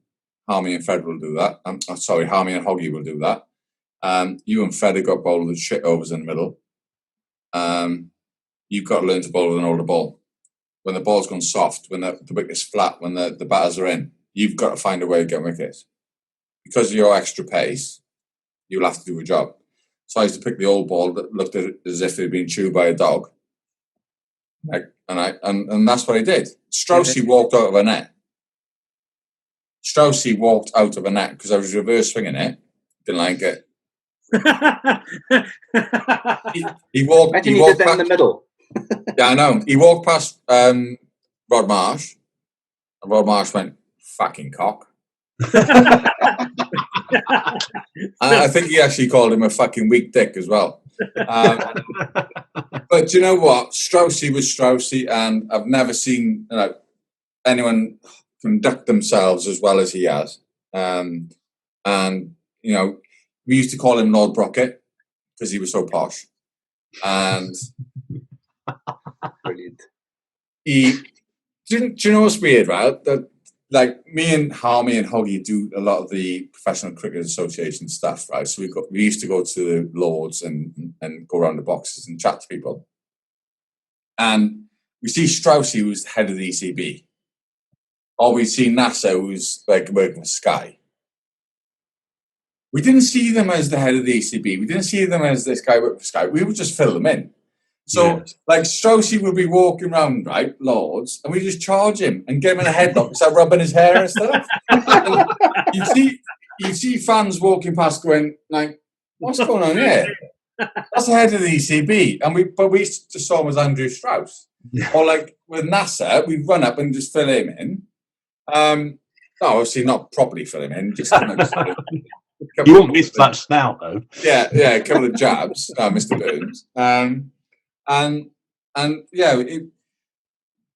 Harmy and Fred will do that. Harmy and Hoggy will do that. You and Fred have got bowled with shit overs in the middle. You've got to learn to bowl with an older ball. When the ball's gone soft, when the wicket's flat, when the batters are in, you've got to find a way to get wickets. Because of your extra pace, you'll have to do a job. So I used to pick the old ball that looked as if it had been chewed by a dog. And that's what I did. Straussy walked out of a net. Straussy walked out of a net because I was reverse swinging it. Didn't like it. he walked. Imagine he did that in the middle. Yeah, I know. He walked past Rod Marsh, and Rod Marsh went, "Fucking cock." I think he actually called him a fucking weak dick as well. But you know what? Straussy was Straussy, and I've never seen anyone conduct themselves as well as he has. And we used to call him Lord Brockett because he was so posh. And brilliant. Do you know what's weird, right? That like me and Harmy and Hoggy do a lot of the Professional Cricket Association stuff, right? So we used to go to the Lords and go around the boxes and chat to people. And we see Straussy, who's the head of the ECB. Or we see NASA, who's like working with Sky. We didn't see them as the head of the ECB. We didn't see them as this guy working for Sky. We would just fill them in. So, like, Straussy would be walking around, right, Lords, and we just charge him and get him in a headlock and start rubbing his hair and stuff. And you see fans walking past going, like, what's going on here? That's the head of the ECB. But we just saw him as Andrew Strauss. Or, like, with NASA, we'd run up and just fill him in. No, obviously not properly fill him in. Just you won't miss that snout, though. Yeah, a couple of jabs, Mr. Burns.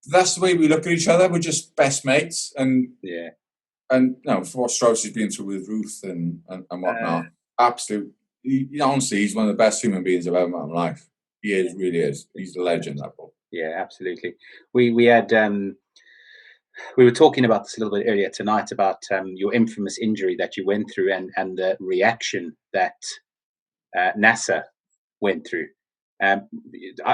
That's the way we look at each other. We're just best mates, and And for what Strauss has been through with Ruth and whatnot, absolute. Honestly, he's one of the best human beings I've ever met in my life. He is, really is. He's a legend, that boy. Yeah, absolutely. We had we were talking about this a little bit earlier tonight about your infamous injury that you went through and the reaction that NASA went through.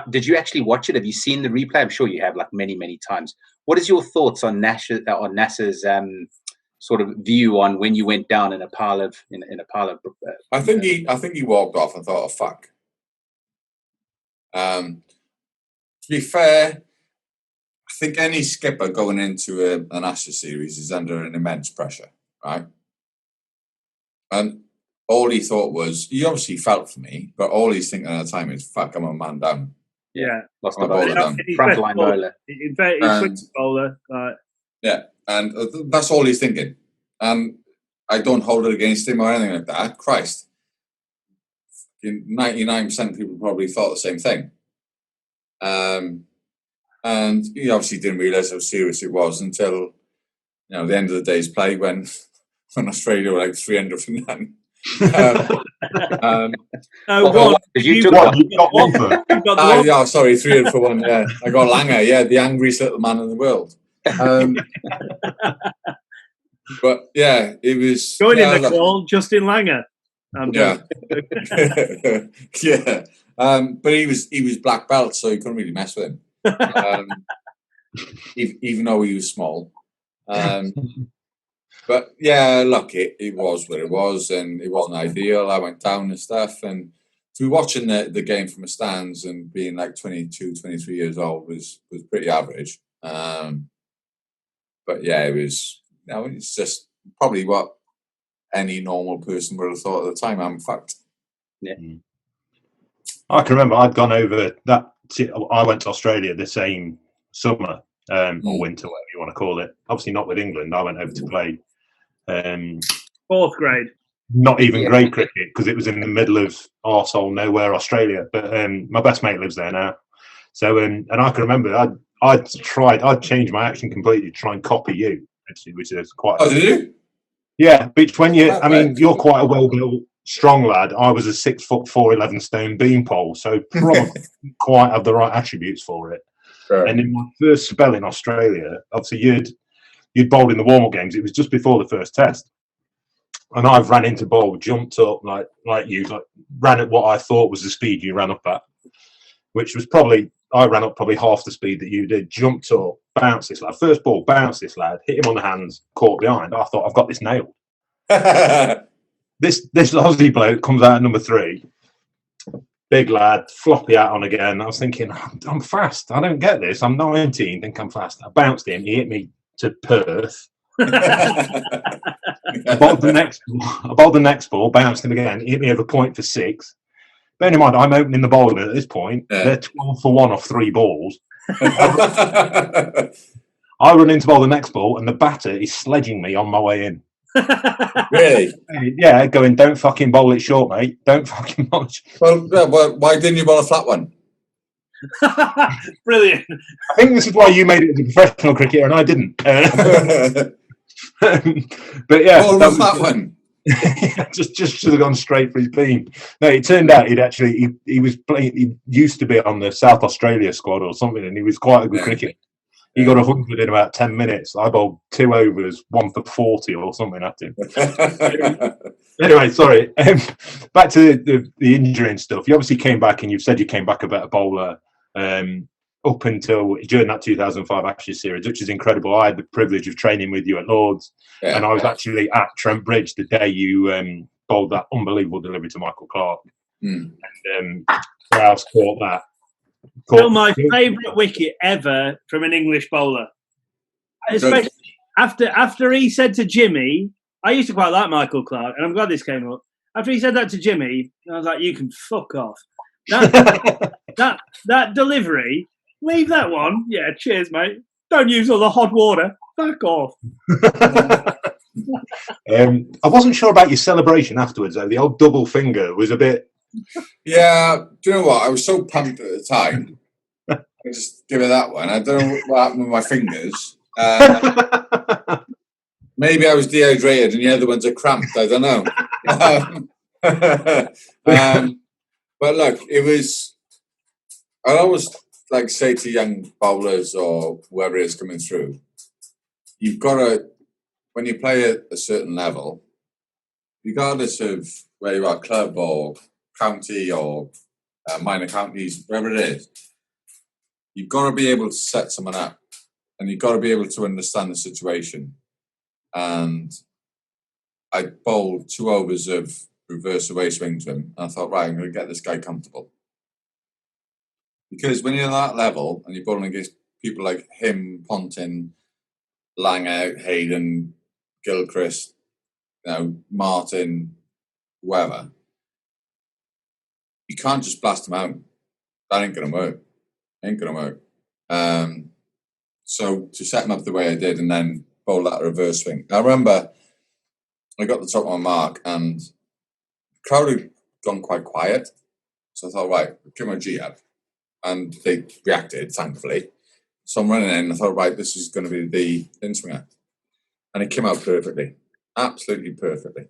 Did you actually watch it? Have you seen the replay? I'm sure you have, like many times. What is your thoughts on NASA's sort of view on when you went down in a pile of I think he walked off and thought, "Oh fuck." To be fair, I think any skipper going into an Ashes series is under an immense pressure, right? And all he thought was, he obviously felt for me, but all he's thinking at the time is, "Fuck, I'm a man down." Yeah, lost a bowler down. Frontline bowler. He's bowler. Yeah, and that's all he's thinking. And I don't hold it against him or anything like that. Christ, 99% of people probably thought the same thing. And he obviously didn't realise how serious it was until the end of the day's play when Australia were like 300 for none. You got one for. Yeah, sorry, 300 for one. Yeah, I got Langer. Yeah, the angriest little man in the world. But yeah, it was going in the call, Justin Langer. Yeah, but he was black belt, so you couldn't really mess with him, even though he was small. But yeah, look, it was what it was, and it wasn't ideal. I went down and stuff, and to be watching the game from the stands and being like 22, 23 years old was pretty average. But yeah, it was. It's just probably what any normal person would have thought at the time. I'm fucked. Yeah. I can remember I'd gone over that. I went to Australia the same summer or winter, whatever you want to call it. Obviously not with England. I went over to play fourth grade. Not even grade cricket, because it was in the middle of arsehole nowhere, Australia. But my best mate lives there now. So and I can remember I'd changed my action completely to try and copy you, actually, which is quite. Oh, did you? Yeah, but when you're quite a well-built, strong lad. I was a 6'4", 11 stone beanpole, so probably quite have the right attributes for it. Sure. And in my first spell in Australia, obviously you'd bowled in the warm-up games. It was just before the first test, and I ran into bowl, jumped up like ran at what I thought was the speed you ran up at, which was I ran up probably half the speed that you did. Jumped up, bounced this lad. First ball, bounced this lad, hit him on the hands, caught behind. I thought, I've got this nailed. This Aussie bloke comes out at number 3. Big lad, floppy hat on again. I was thinking, I'm fast. I don't get this. I'm 19, think I'm fast. I bounced him. He hit me to Perth. I bowled the next ball, bounced him again. He hit me over point for 6. Bear in mind, I'm opening the bowling at this point. Yeah. They're 12 for 1 off 3 balls. I run into bowl the next ball, and the batter is sledging me on my way in. Really? Yeah, going, don't fucking bowl it short, mate. Don't fucking bowl it short. Well, why didn't you bowl a flat one? Brilliant. I think this is why you made it as a professional cricketer and I didn't. But yeah. Bowl a flat one. just should have gone straight for his beam. No, it turned out he was playing. He used to be on the South Australia squad or something, and he was quite a good cricketer. He got 100 in about 10 minutes. I bowled 2 overs, 1 for 40 or something at him. Anyway, sorry. Back to the injury and stuff. You obviously came back, and you've said you came back a better bowler up until during that 2005 Ashes series, which is incredible. I had the privilege of training with you at Lord's, and I was actually at Trent Bridge the day you bowled that unbelievable delivery to Michael Clarke. And Strauss caught that. Still my favourite wicket ever from an English bowler. Especially after he said to Jimmy, I used to quite like Michael Clarke, and I'm glad this came up. After he said that to Jimmy, I was like, you can fuck off. That delivery, leave that one. Yeah, cheers, mate. Don't use all the hot water. Fuck off. I wasn't sure about your celebration afterwards, though. The old double finger was a bit... Yeah, do you know what? I was so pumped at the time. I just give it that one. I don't know what happened with my fingers. Maybe I was dehydrated and the other ones are cramped. I don't know. But look, it was. I always like say to young bowlers or whoever is coming through, you've got to, when you play at a certain level, regardless of where you are, club or county or minor counties, wherever it is, you've got to be able to set someone up, and you've got to be able to understand the situation. And I bowled 2 overs of reverse away swing to him, and I thought, right, I'm going to get this guy comfortable. Because when you're at that level and you're bowling against people like him, Ponting, Langer, Hayden, Gilchrist, Martin, whoever, you can't just blast them out. That ain't going to work. So to set him up the way I did and then bowl that reverse swing. I remember I got the top of my mark and the crowd had gone quite quiet. So I thought, right, give my G up. And they reacted, thankfully. So I'm running in and I thought, right, this is going to be the in-swinger. And it came out perfectly. Absolutely perfectly.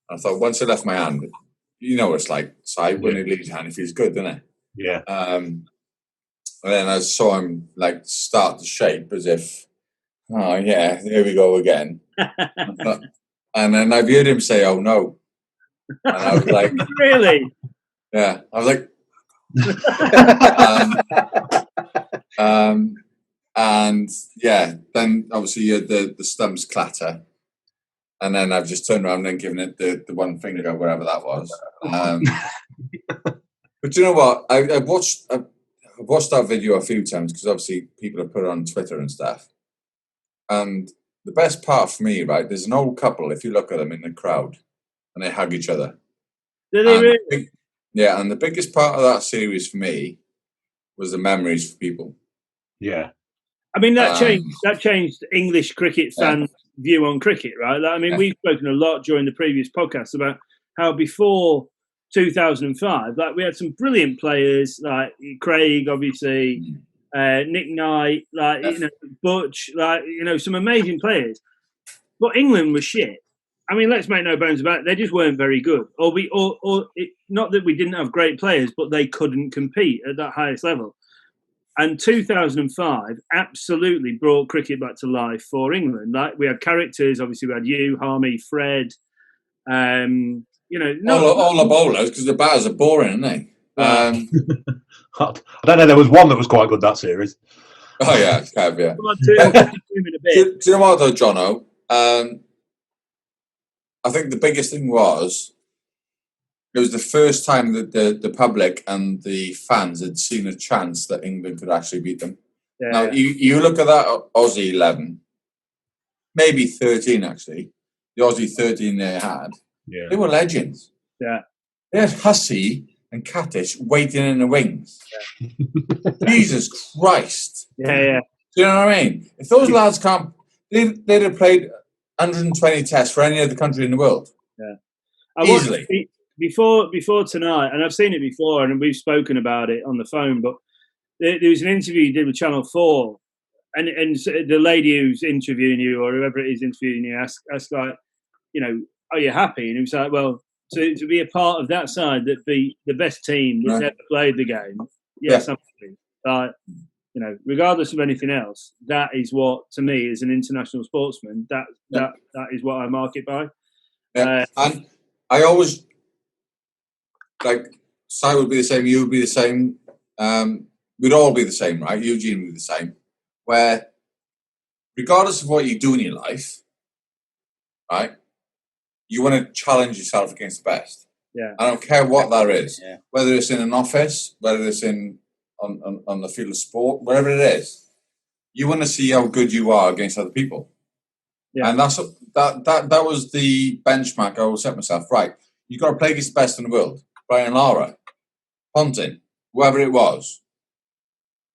And I thought, once it left my hand, you know what it's like, Si, when it leaves your hand, it feels good, doesn't it? Yeah. And then I saw him start to shape as if, oh yeah, here we go again. And then I've heard him say, oh no. And I was like, really? Yeah. I was like, and yeah, then obviously you had the stumps clatter. And then I've just turned around and given it the one finger, wherever that was. But you know what? I've watched that video a few times because obviously people have put it on Twitter and stuff. And the best part for me, right, there's an old couple, if you look at them in the crowd, and they hug each other. Do they really? Yeah, and the biggest part of that series for me was the memories for people. Yeah. I mean, that changed English cricket fans' view on cricket, right? I mean, we've spoken a lot during the previous podcast about how before 2005, we had some brilliant players like Craig, obviously, Nick Knight, Butch, some amazing players. But England was shit. I mean, let's make no bones about it. They just weren't very good. Not that we didn't have great players, but they couldn't compete at that highest level. And 2005 absolutely brought cricket back to life for England. Like, we had characters. Obviously, we had you, Harmy, Fred. All the bowlers, because the batters are boring, aren't they? I don't know. There was one that was quite good that series. Oh yeah, Kev, yeah. Do you know what though, Jono? I think the biggest thing was it was the first time that the public and the fans had seen a chance that England could actually beat them. Yeah. Now, you look at that Aussie 11, maybe 13 actually, the Aussie 13 they had, they were legends. Yeah. They had Hussey and Cattish waiting in the wings. Yeah. Jesus Christ. Yeah. Do you know what I mean? If those lads can't, they'd have played 120 tests for any other country in the world. Yeah. Easily. Before tonight, and I've seen it before, and we've spoken about it on the phone, but there was an interview you did with Channel 4, and the lady who's interviewing you, or whoever it is interviewing you, asked like, are you happy? And he was like, well, to be a part of that side that be the best team that's ever played the game, yes, I'm happy. Like, regardless of anything else, that is what, to me, as an international sportsman, that is what I mark it by. Yeah. And I always, Si would be the same, you would be the same, we'd all be the same, right? Eugene would be the same. Where, regardless of what you do in your life, right, you want to challenge yourself against the best. Yeah. I don't care what that is. Yeah. Whether it's in an office, whether it's on the field of sport, wherever it is, you want to see how good you are against other people. Yeah. And that was the benchmark I always set myself. Right, you've got to play against the best in the world. Brian Lara, Ponting, whoever it was.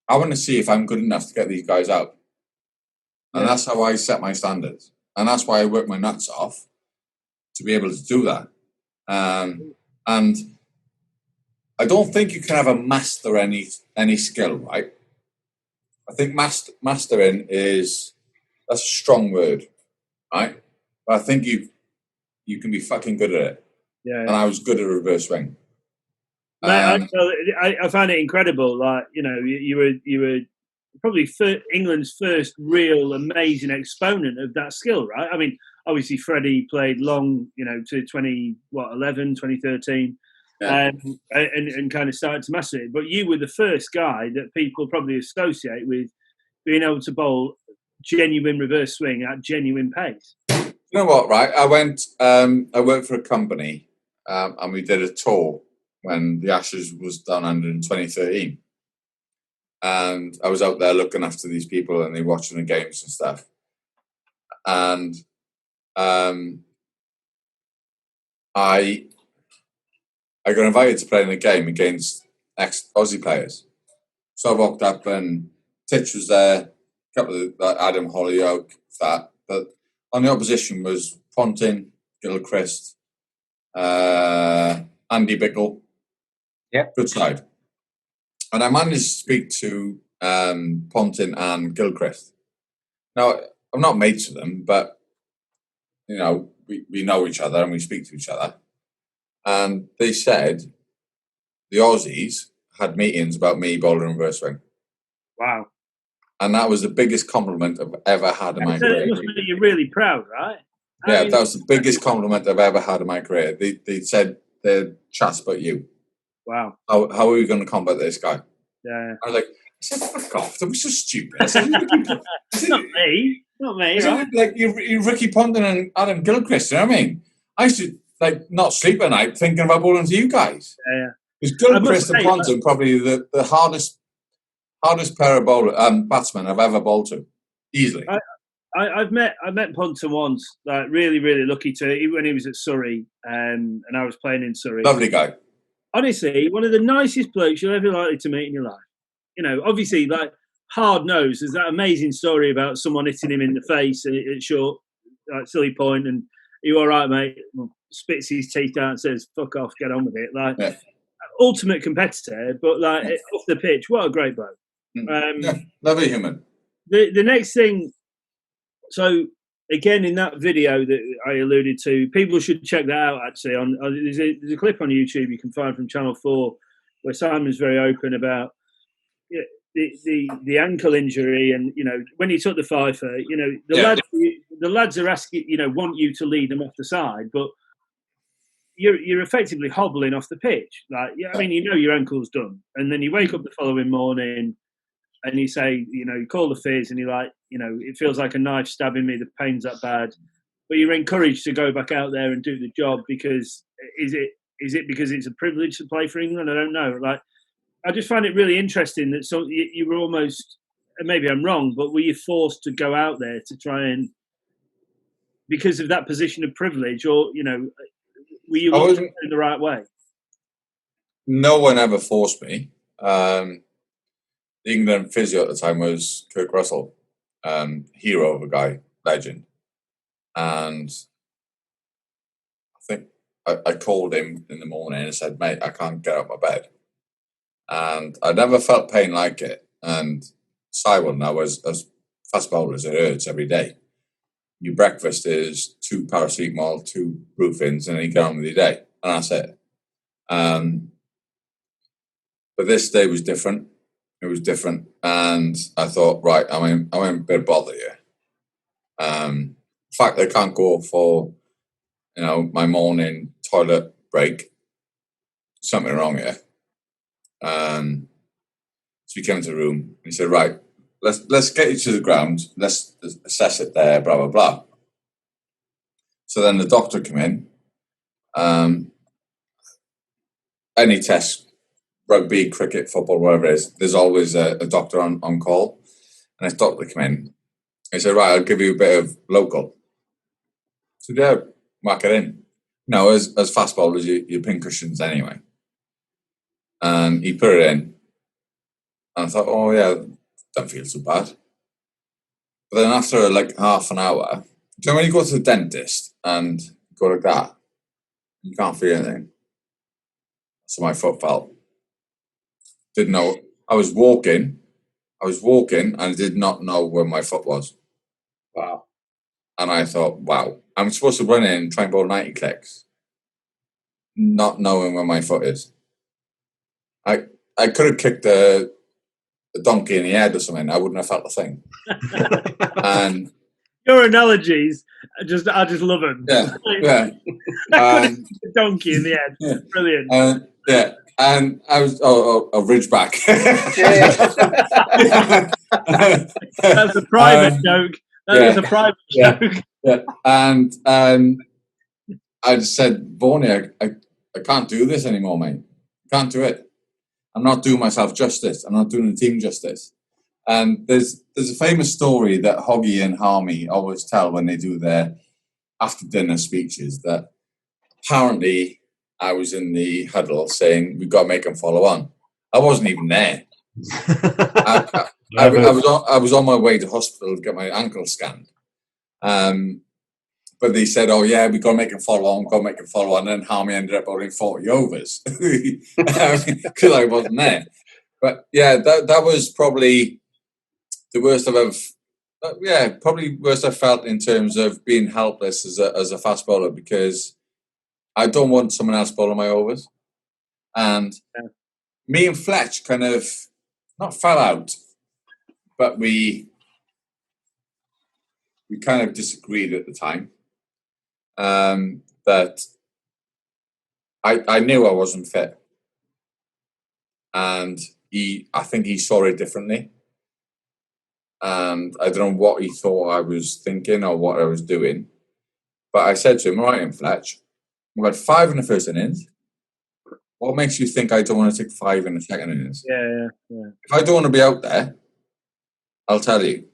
I want to see if I'm good enough to get these guys out. And that's how I set my standards. And that's why I work my nuts off to be able to do that. And I don't think you can ever master any skill, right? I think mastering that's a strong word. right? But I think you can be fucking good at it. Yeah. And I was good at reverse swing. Mate, I found it incredible. Like, you know, you were probably England's first real amazing exponent of that skill, right? I mean, obviously Freddie played long, you know, to 2013, and kind of started to master it. But you were the first guy that people probably associate with being able to bowl genuine reverse swing at genuine pace. You know what, right? I worked for a company, and we did a tour when the Ashes was done under in 2013. And I was out there looking after these people and they watching the games and stuff. And I got invited to play in a game against ex-Aussie players. So I walked up and Titch was there, a couple of Adam Hollyoak, that. But on the opposition was Ponting, Gilchrist, Andy Bickle. Yep. Good side. And I managed to speak to Ponting and Gilchrist. Now, I'm not mates with them, but, you know, we know each other and we speak to each other. And they said the Aussies had meetings about me bowling reverse swing. Wow. And that was the biggest compliment I've ever had in my career. It must make you really proud, right? Yeah, that was the biggest compliment I've ever had in my career. They said they're chats about you. Wow. How are we going to combat this guy? Yeah. I was like, I said, fuck off. That was so stupid. I said, Not me, right? Like you Ricky Ponting and Adam Gilchrist, you know what I mean? I used to not sleep at night thinking about bowling to you guys. Yeah. Because Gilchrist and Ponting probably the hardest pair of batsmen I've ever bowled to, easily. I met Ponting once, like really, really lucky when he was at Surrey, and I was playing in Surrey. Lovely guy. Honestly, one of the nicest blokes you're ever likely to meet in your life. You know, obviously, like hard nose. There's that amazing story about someone hitting him in the face at short, like silly point, and you all right, mate? Spits his teeth out and says, "Fuck off, get on with it." Like ultimate competitor, but like off the pitch, what a great bloke. Lovely human. The next thing. So again, in that video that I alluded to, people should check that out. Actually, there's a clip on YouTube you can find from Channel 4 where Simon's very open about the ankle injury, and you know when he took the fifer, you know the lads are asking, you know, want you to lead them off the side, but you're effectively hobbling off the pitch. Like, I mean, you know your ankle's done, and then you wake up the following morning. And you say, you know, you call the fizz and you're like, you know, it feels like a knife stabbing me. The pain's that bad. But you're encouraged to go back out there and do the job because is it because it's a privilege to play for England? I don't know. Like, I just find it really interesting that you were almost, and maybe I'm wrong, but were you forced to go out there to try and, because of that position of privilege, or, you know, were you in the right way? No one ever forced me. The England physio at the time was Kirk Russell, hero of a guy, legend. And I think I called him in the morning and said, mate, I can't get out of my bed. And I never felt pain like it. And Cywell now, as fast bowlers, it hurts every day. Your breakfast is 2 paracetamol, 2 Brufins, and then you get on with your day. And that's it. But this day was different. It was different, and I thought, right, I'm in a bit of bother here. In fact, I can't go for, you know, my morning toilet break. Something wrong here. So he came into the room and he said, right, let's get you to the ground. Let's assess it there. Blah blah blah. So then the doctor came in. Any test. Rugby, cricket, football, whatever it is, there's always a doctor on call. And this doctor came in. He said, right, I'll give you a bit of local. I said, yeah, whack it in. No, as fast bowlers, you pin cushions anyway. And he put it in. And I thought, oh, yeah, don't feel so bad. But then after like half an hour, do you know when you go to the dentist and go like that? You can't feel anything. So my foot felt. Didn't know. I was walking and I did not know where my foot was. Wow. And I thought, wow, I'm supposed to run in and try and bowl 90 clicks, not knowing where my foot is. I could have kicked a donkey in the head or something. I wouldn't have felt a thing. And your analogies, I just love them. Yeah. Donkey in the head. Yeah. Brilliant. And I was a ridgeback. That's a private joke. That was a private joke. Yeah. And I just said, Vorney, I can't do this anymore, mate. I can't do it. I'm not doing myself justice. I'm not doing the team justice. And there's a famous story that Hoggy and Harmy always tell when they do their after dinner speeches, that apparently I was in the huddle saying we've got to make them follow on. I wasn't even there. I was on my way to hospital to get my ankle scanned. But they said, oh yeah, we've got to make them follow on, And then Harmy ended up bowling 40 overs because I wasn't there. But yeah, that was probably the worst probably worst I felt in terms of being helpless as a fast bowler, because I don't want someone else bowling my overs. And me and Fletch kind of not fell out, but we kind of disagreed at the time. That I knew I wasn't fit, and I think he saw it differently. And I don't know what he thought I was thinking or what I was doing. But I said to him, right in Fletch, we had 5 in the first innings. What makes you think I don't want to take 5 in the second innings? Yeah. If I don't want to be out there, I'll tell you.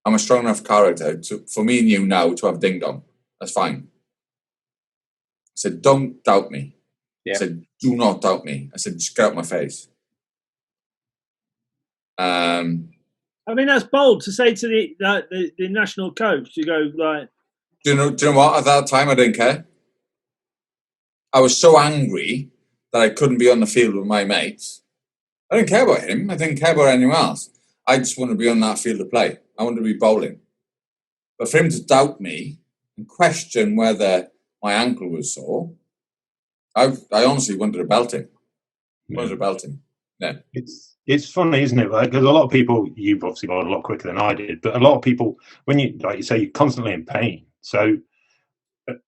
I'm a strong enough character for me and you now to have ding-dong. That's fine. I said, don't doubt me. Yeah. I said, do not doubt me. I said, just get out my face. I mean, that's bold to say to the national coach, to go like... Do you know what? At that time, I didn't care. I was so angry that I couldn't be on the field with my mates. I didn't care about him. I didn't care about anyone else. I just wanted to be on that field of play. I wanted to be bowling. But for him to doubt me and question whether my ankle was sore, I honestly wanted to belt him. Yeah. It's funny, isn't it? Because a lot of people, you've obviously bowled a lot quicker than I did, but a lot of people, when you, like you say, you're constantly in pain. So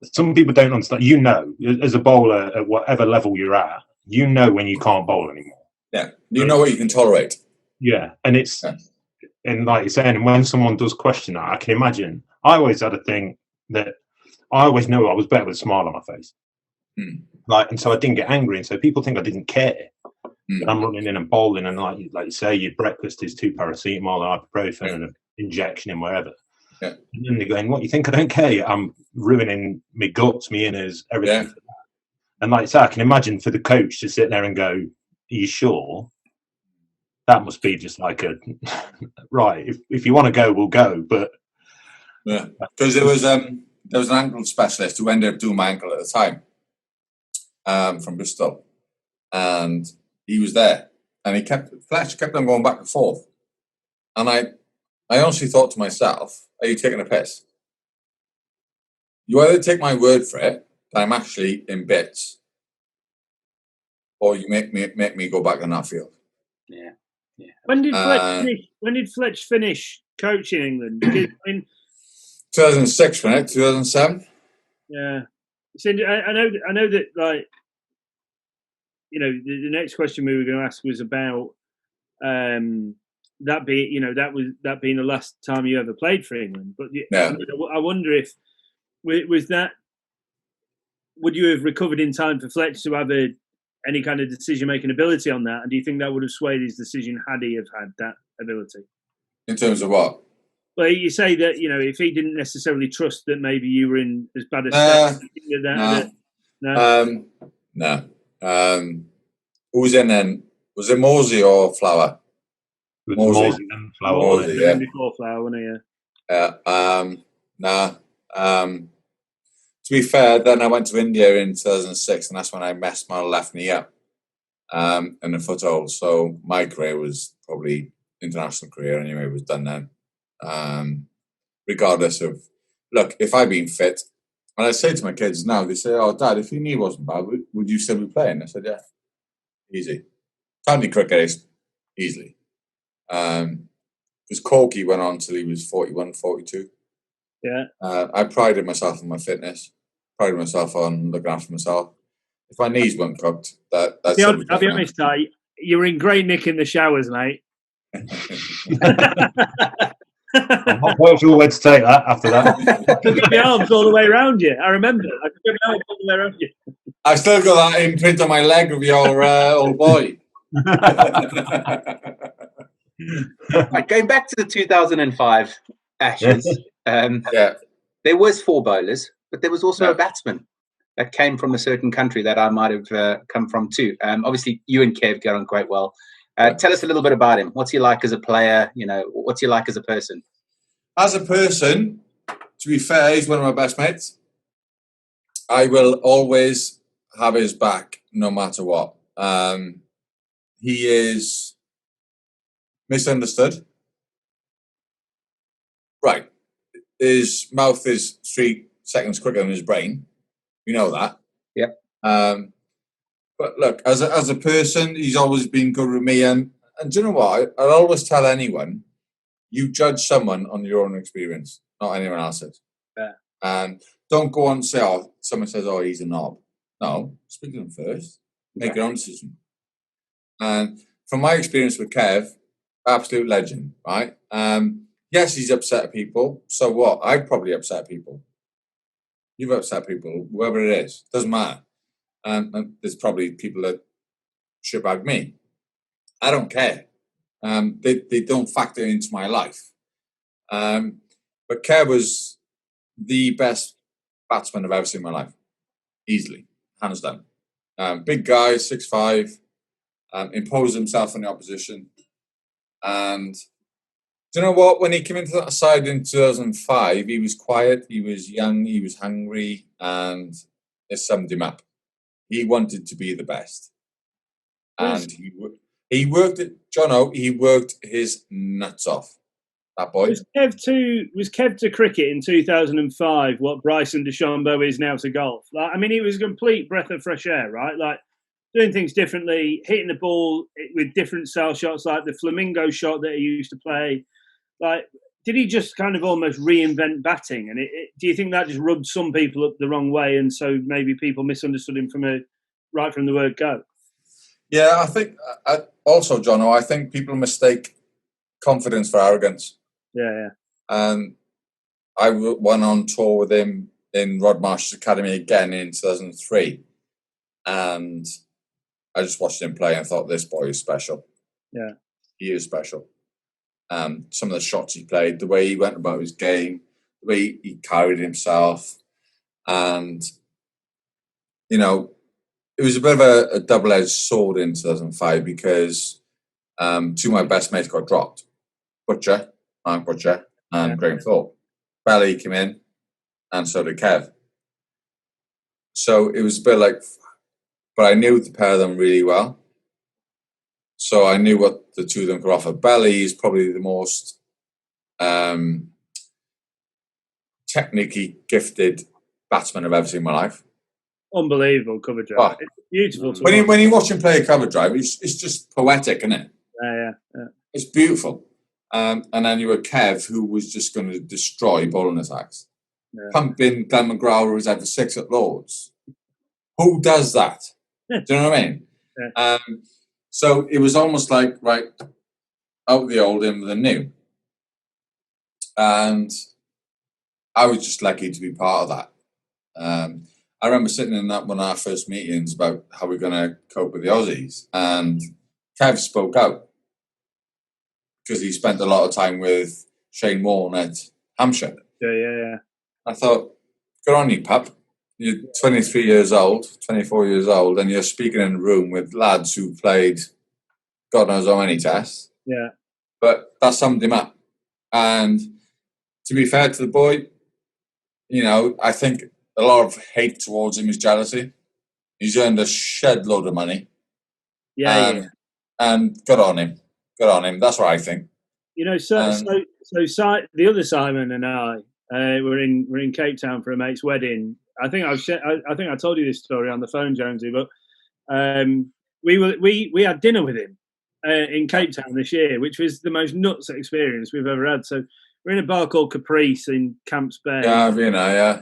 some people don't understand. You know, as a bowler, at whatever level you're at, you know when you can't bowl anymore. Yeah, you know what you can tolerate. Yeah, and it's, and like you're saying, and when someone does question that, I can imagine. I always had a thing that I always knew I was better with a smile on my face. Like, and so I didn't get angry, and so people think I didn't care. I'm running in and bowling, and like you say, your breakfast is 2 paracetamol and ibuprofen and an injection in wherever. Yeah. And then they're going, what, you think I don't care? I'm ruining my guts, my inners, everything. For that. And like I say, I can imagine for the coach to sit there and go, are you sure? That must be just like a, right, if you want to go, we'll go. But yeah, because there was an ankle specialist who ended up doing my ankle at the time, from Bristol. And he was there, and Fletch kept on going back and forth. And I honestly thought to myself, are you taking a piss? You either take my word for it that I'm actually in bits, or you make me go back on that field. Yeah. When did Fletch finish coaching England? Because, 2006, wasn't it? 2007. Yeah. So I know that, like, you know, the next question we were going to ask was about that being the last time you ever played for England. But yeah. I wonder if was that, would you have recovered in time for Fletch to have any kind of decision-making ability on that? And do you think that would have swayed his decision had he have had that ability? In terms of what? Well, you say that, you know, if he didn't necessarily trust that maybe you were in as bad a state. No. Who was in then? Was it Morsey or Flower? Morsey and Flower. Morsey, yeah. Before Flower, wasn't he? Yeah. To be fair, then I went to India in 2006, and that's when I messed my left knee up in the foothold. So my career was probably, international career anyway, was done then. Regardless of look, if I'd been fit, and I say to my kids now, they say, "Oh, Dad, if your knee wasn't bad, would you still be playing?" I said, "Yeah, easy. County cricket is easily." Because Corky went on till he was 41, 42. Yeah. I prided myself on my fitness, prided myself on looking after myself. If my knees weren't cooked, that's See, I'll be honest, you were in great nick in the showers, mate. I'm not quite sure where to take that after that. I could get my arms all the way around you. I remember. I could get my arms all the way around you. I still got that imprint on my leg of your old boy. Right, going back to the 2005 Ashes, Yeah. there was 4 bowlers, but there was also a batsman that came from a certain country that I might have come from too. Obviously, you and Kev get on quite well. Tell us a little bit about him. What's he like as a player? You know, what's he like as a person? As a person, to be fair, he's one of my best mates. I will always have his back, no matter what. He is misunderstood. Right. His mouth is 3 seconds quicker than his brain. We know that. Yep. But look, as a person, he's always been good with me. And do you know what? I'll always tell anyone, you judge someone on your own experience, not anyone else's. Yeah. And don't go on and say, "Oh, someone says, oh, he's a knob." No, speak to them first. Make your own decision. And from my experience with Kev, absolute legend, right? Yes, he's upset at people. So what? I'd probably upset people. You've upset people, whoever it is. Doesn't matter. And there's probably people that shitbag me. I don't care. They don't factor into my life. But Kev was the best batsman I've ever seen in my life. Easily. Hands down. Big guy, 6'5", imposed himself on the opposition. And do you know what? When he came into that side in 2005, he was quiet, he was young, he was hungry, and it summed him up. He wanted to be the best. And he worked it, Jono, he worked his nuts off. That boy. Was Kev to cricket in 2005 what Bryson DeChambeau is now to golf? Like, I mean, he was a complete breath of fresh air, right? Like, doing things differently, hitting the ball with different style shots, like the flamingo shot that he used to play. Like, did he just kind of almost reinvent batting? And do you think that just rubbed some people up the wrong way, and so maybe people misunderstood him right from the word go? Yeah, I think also, Jono, I think people mistake confidence for arrogance. Yeah. And I went on tour with him in Rod Marsh's Academy again in 2003, and I just watched him play and thought, this boy is special. Yeah, he is special. Some of the shots he played, the way he went about his game, the way he carried himself, and you know, it was a bit of a double-edged sword in 2005 because 2 of my best mates got dropped. Mark Butcher, and Graham Thorpe. Belly came in, and so did Kev. So it was a bit like, but I knew the pair of them really well. So I knew what the 2 of them could offer. Belly is probably the most technically gifted batsman I've ever seen in my life. Unbelievable cover drive. Oh. It's beautiful to watch. When you watch him play a cover drive, it's just poetic, isn't it? Yeah. It's beautiful. And then you had Kev, who was just going to destroy bowling attacks. Yeah. Pumping Glenn McGraw, who's had 6 at Lords. Who does that? Do you know what I mean? Yeah. So it was almost like, right, out the old, in the new. And I was just lucky to be part of that. I remember sitting in that one of our first meetings about how we're going to cope with the Aussies. And Kev spoke out because he spent a lot of time with Shane Warne at Hampshire. Yeah. I thought, good on you, pup. You're 23 years old, 24 years old, and you're speaking in a room with lads who played God knows how many tests. Yeah. But that summed him up. And to be fair to the boy, you know, I think a lot of hate towards him is jealousy. He's earned a shed load of money. Yeah. And good on him. Good on him. That's what I think. You know, so the other Simon and I we're in Cape Town for a mate's wedding. I think I told you this story on the phone, Jonesy, but we had dinner with him in Cape Town this year, which was the most nuts experience we've ever had. So we're in a bar called Caprice in Camps Bay. Yeah, yeah.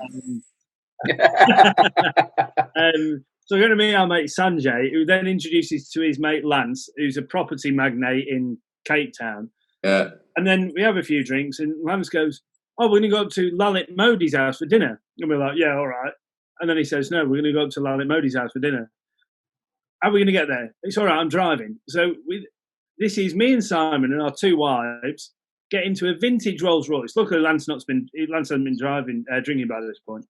So we're going to meet our mate Sanjay, who then introduces to his mate Lance, who's a property magnate in Cape Town. Yeah. And then we have a few drinks, and Lance goes, "Oh, we're going to go up to Lalit Modi's house for dinner." And we're like, "Yeah, all right." And then he says, "No, we're going to go up to Lalit Modi's house for dinner." How are we going to get there? It's all right, I'm driving. So this is me and Simon and our two wives get into a vintage Rolls Royce. Luckily, Lance hasn't been drinking by this point.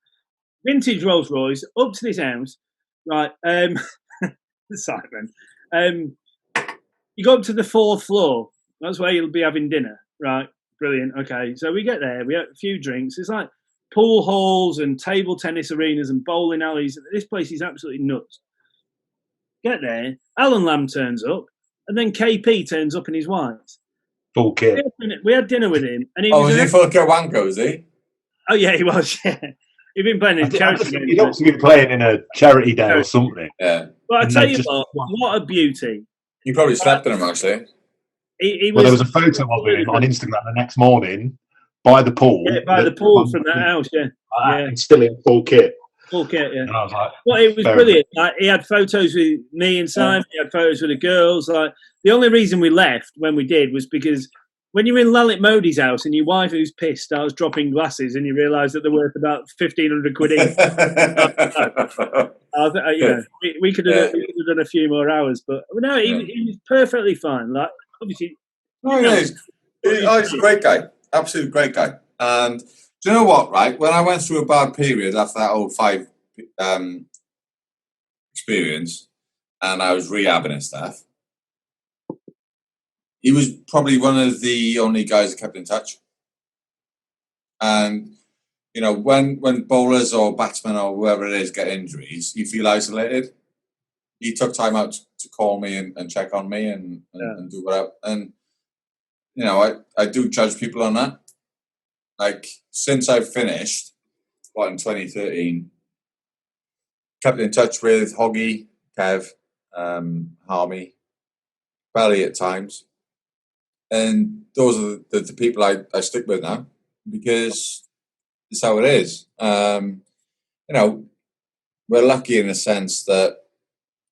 Vintage Rolls Royce up to this house, right? Simon, you go up to the 4th floor. That's where you'll be having dinner, right? Brilliant. Okay, so we get there. We have a few drinks. It's like pool halls and table tennis arenas and bowling alleys. This place is absolutely nuts. Get there. Alan Lamb turns up, and then KP turns up in his whites. Full kit. We had dinner with him, and was he full kit wanko? Was he? Oh yeah, he was. Yeah, he'd been playing in charity games. He'd obviously been playing in a charity day or something. Yeah. But I tell you what a beauty. You probably slept in him actually. There was a photo of him on Instagram the next morning by the pool. Yeah, by the pool from that house. Yeah, and still in full kit. Full kit, yeah. And I was like, well, it was brilliant. Like, he had photos with me and Simon. He had photos with the girls. Like, the only reason we left when we did was because when you're in Lalit Modi's house and your wife, who's pissed, starts dropping glasses, and you realise that they're worth about 1,500 quid each. We could have done a few more hours, but no, he was perfectly fine. Like, obviously, he's a great guy, absolute great guy. And do you know what? Right, when I went through a bad period after that 05 experience, and I was rehabbing and stuff, he was probably one of the only guys that kept in touch. And you know, when bowlers or batsmen or whoever it is get injuries, you feel isolated. He took time out to call me and check on me and do whatever. And you know, I do judge people on that. Like, since I've finished, in 2013, kept in touch with Hoggy, Kev, Harmy, Belly at times. And those are the people I stick with now, because it's how it is. You know, we're lucky in a sense that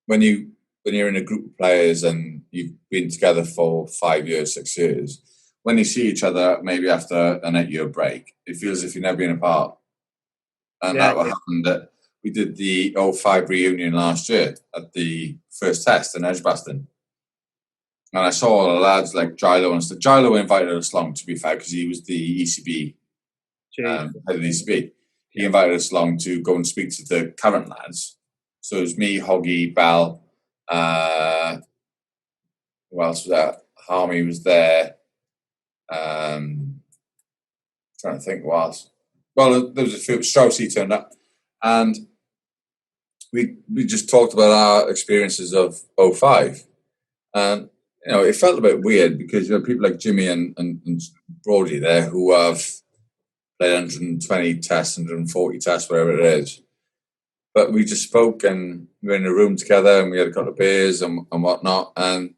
when you're in a group of players and you've been together for 5 years, 6 years, when you see each other, maybe after an 8-year break, it feels as if you've never been apart. And that happened. We did the 05 reunion last year at the first test in Edgbaston. And I saw all the lads like Gilo and stuff. Gilo invited us along, to be fair, because he was the ECB, head of the ECB. He invited us along to go and speak to the current lads. So it was me, Hoggy, Bell, who else was there? Harmy was there. Trying to think what else. Well, there was a few. Strauss, he turned up, and we just talked about our experiences of 05, and you know, it felt a bit weird because you know, people like Jimmy and Brody there who have played 120 tests, 140 tests, whatever it is. But we just spoke, and we were in a room together, and we had a couple of beers and whatnot, and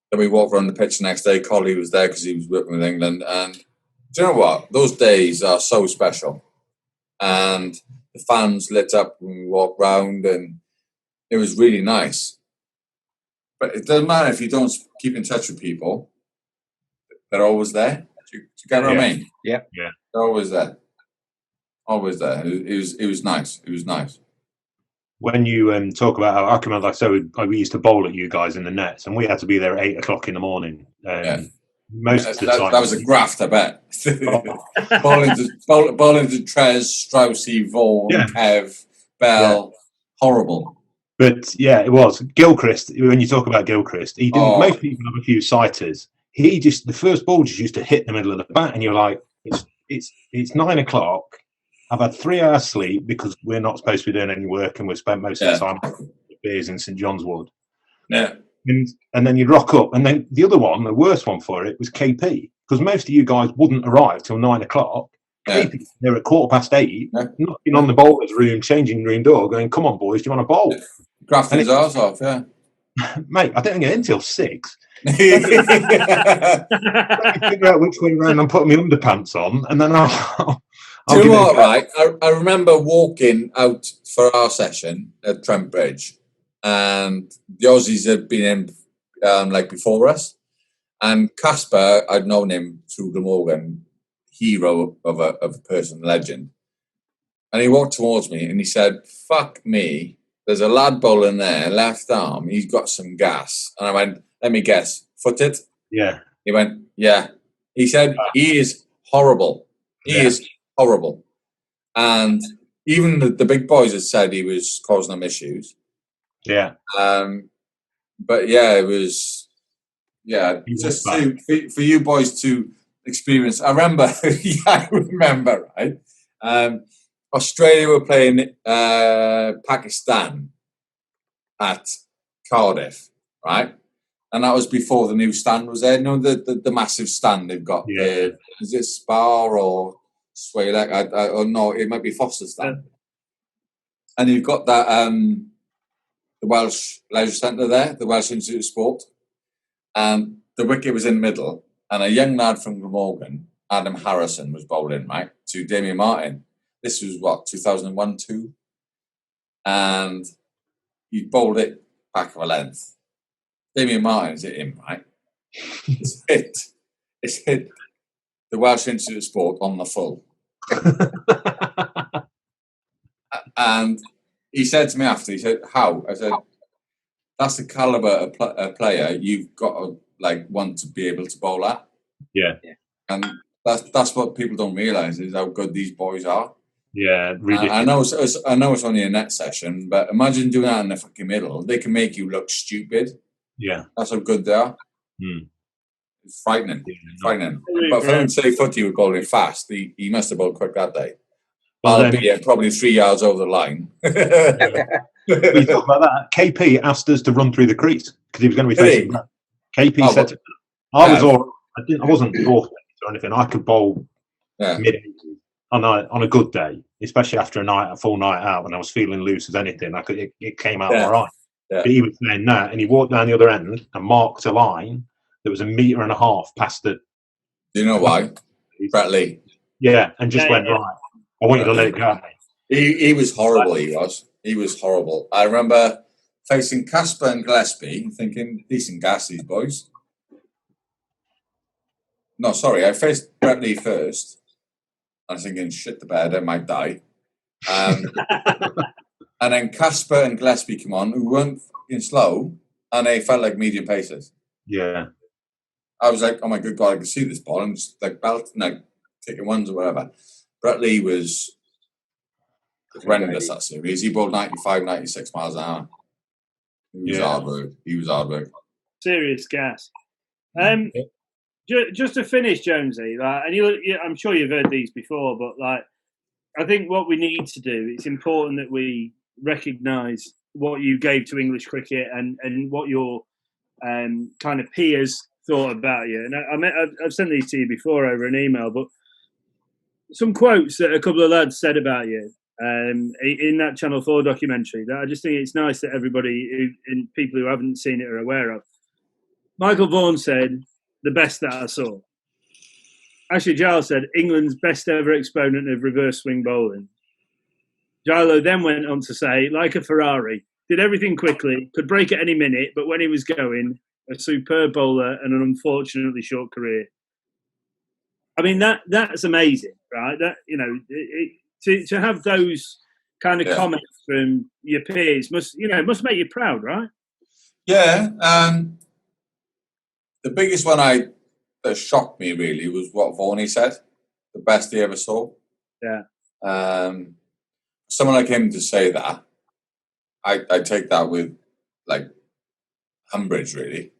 then we walked around the pitch the next day. Collie was there because he was working with England. And do you know what? Those days are so special. And the fans lit up when we walked round, and it was really nice. But it doesn't matter if you don't keep in touch with people. They're always there. Do you get what I mean? Yeah. They're always there. Always there. It was nice. It was nice. When you talk about how, I can remember, we used to bowl at you guys in the nets, and we had to be there at 8 o'clock in the morning. Most of the time. That was a graft, I bet. Bowling to Trez, Straussy, Vaughan, Kev, Bell. Horrible. But yeah, it was. Gilchrist, when you talk about Gilchrist, he didn't. Most people have a few sighters. He just, the first ball just used to hit the middle of the bat, and you're like, it's 9 o'clock. I've had 3 hours sleep because we're not supposed to be doing any work, and we've spent most of the time with beers in St John's Wood. Yeah. And then you'd rock up. And then the other one, the worst one for it, was KP. Because most of you guys wouldn't arrive till 9 o'clock. KP, they're at 8:15, Yeah. knocking on the bowler's room, changing room door, going, "Come on, boys, do you want to bowl?" Grafting his arse off, yeah. Mate, I didn't get in till 6. Yeah. Figure out which way round I'm putting my underpants on, and then I'll Do you give know it a what, go. right? I remember walking out for our session at Trent Bridge, and the Aussies had been in like before us, and Casper, I'd known him through Glamorgan, hero of a person, legend, and he walked towards me and he said, "Fuck me, there's a lad bowling there, left arm, he's got some gas," and I went, "Let me guess, footed?" Yeah. He went, "Yeah." He said, "He is horrible. He is horrible." And even the big boys had said he was causing them issues. Yeah. But yeah, it was, just for you boys to experience. I remember, right? Australia were playing Pakistan at Cardiff, right? And that was before the new stand was there. You know, the massive stand they've got there. Is it Spa or Swalek? Or no, it might be Foster stand. And you've got that the Welsh Leisure Centre there, the Welsh Institute of Sport. And the wicket was in the middle. And a young lad from Glamorgan, Adam Harrison, was bowling, right, to Damien Martin. This was, 2001, 2? And he bowled it back of a length. Damien Martin's hit him, right? It's hit the Welsh Institute of Sport on the full. And he said to me after, he said, "How?" I said, "That's the calibre of player you've got to want to be able to bowl at." Yeah. And that's what people don't realise is how good these boys are. Yeah, ridiculous. I know it's only a net session, but imagine doing that in the fucking middle. They can make you look stupid. Yeah. That's how good they are. It's frightening. Frightening. But for him to say footy was bowling fast, he must have bowled quick that day. Albeit probably 3 yards over the line. We talk about that. KP asked us to run through the crease because he was going to be facing back. KP said to me, I wasn't off or anything. I could bowl mid on a good day, especially after a full night out when I was feeling loose as anything. It came out all right. Yeah. But he was saying that, and he walked down the other end and marked a line that was 1.5 meters past the. Do you know why? Brett Lee. Yeah, and just went right. I want you to let it go. He was horrible. He was horrible. I remember facing Casper and Gillespie, thinking decent gas these boys. No, sorry, I faced Brett Lee first. I was thinking, shit the bed, I might die. And then Casper and Gillespie come on, who weren't fucking slow, and they felt like medium pacers. Yeah. I was like, oh my good God, I can see this ball. And just taking ones or whatever. Brett Lee was horrendous that series. He bowled 95, 96 miles an hour. He was hard work. Serious gas. Just to finish, Jonesy, and I'm sure you've heard these before, but I think what we need to do, it's important that we recognise what you gave to English cricket and what your kind of peers thought about you. And I've sent these to you before over an email, but some quotes that a couple of lads said about you in that Channel 4 documentary that I just think it's nice that everybody and people who haven't seen it are aware of. Michael Vaughan said, "The best that I saw." Ashley Giles said, "England's best ever exponent of reverse swing bowling." Gilo then went on to say, "Like a Ferrari, did everything quickly, could break at any minute, but when he was going, a superb bowler and an unfortunately short career." I mean, that's amazing, right? That, to have those kind of comments from your peers must make you proud, right? Yeah. The biggest one that shocked me really was what Vaughan said, the best he ever saw. Yeah. Someone like him to say that, I take that with umbrage really.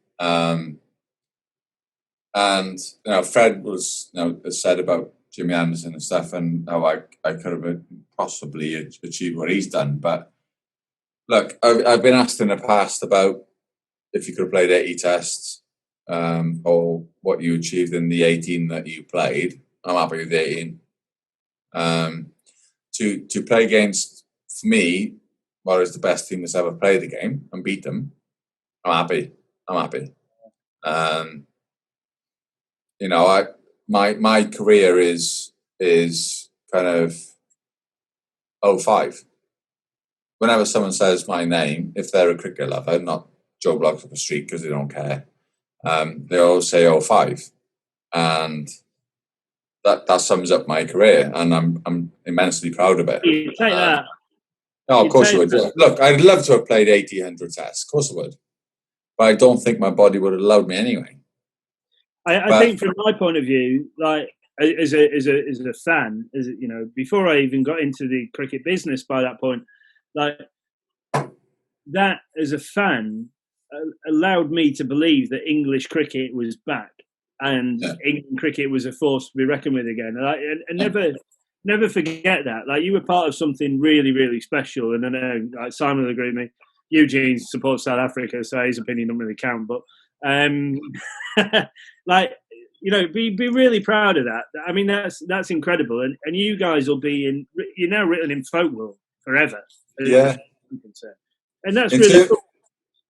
And Fred was said about Jimmy Anderson and stuff, and how I could have possibly achieved what he's done. But look, I've been asked in the past about if you could have played 80 tests, or what you achieved in the 18 that you played. I'm happy with 18. To play against, for me, what is the best team that's ever played the game and beat them, I'm happy. You know, my career is kind of 05. Whenever someone says my name, if they're a cricket lover, not Joe Bloggs up the street because they don't care, they always say 05. And that sums up my career, and I'm immensely proud of it. You take that. No, of course you would. Look, I'd love to have played 80, 100 tests. Of course I would. But I don't think my body would have allowed me anyway. I think from my point of view, like as a fan, you know, before I even got into the cricket business by that point, like that as a fan allowed me to believe that English cricket was back and England cricket was a force to be reckoned with again. And never forget that. Like, you were part of something really, really special. And I know, like, Simon will agree with me. Eugene supports South Africa, so his opinion doesn't really count. But like, you know, be really proud of that. I mean, that's incredible. And you guys will be you're now written in folklore forever. Yeah. And that's really cool.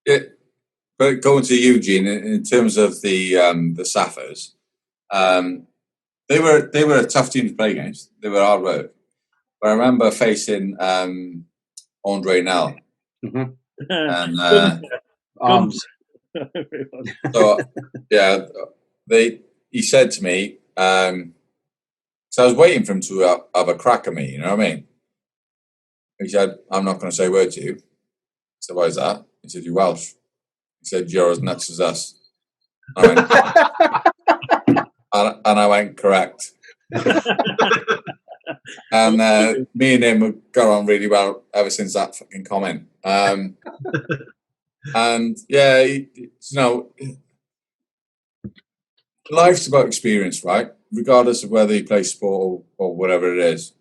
Yeah. But going to Eugene, in terms of the Saffers, they were a tough team to play against. They were hard work. But I remember facing Andre Nell. Mm-hmm. And arms. So yeah, he said to me, so I was waiting for him to have a crack at me, you know what I mean? He said, I'm not going to say a word to you. I said, why is that? He said, you're Welsh. He said, you're as nuts as us. And I went, correct. And me and him have got on really well ever since that fucking comment. And yeah, you know, life's about experience, right? Regardless of whether you play sport or whatever it is.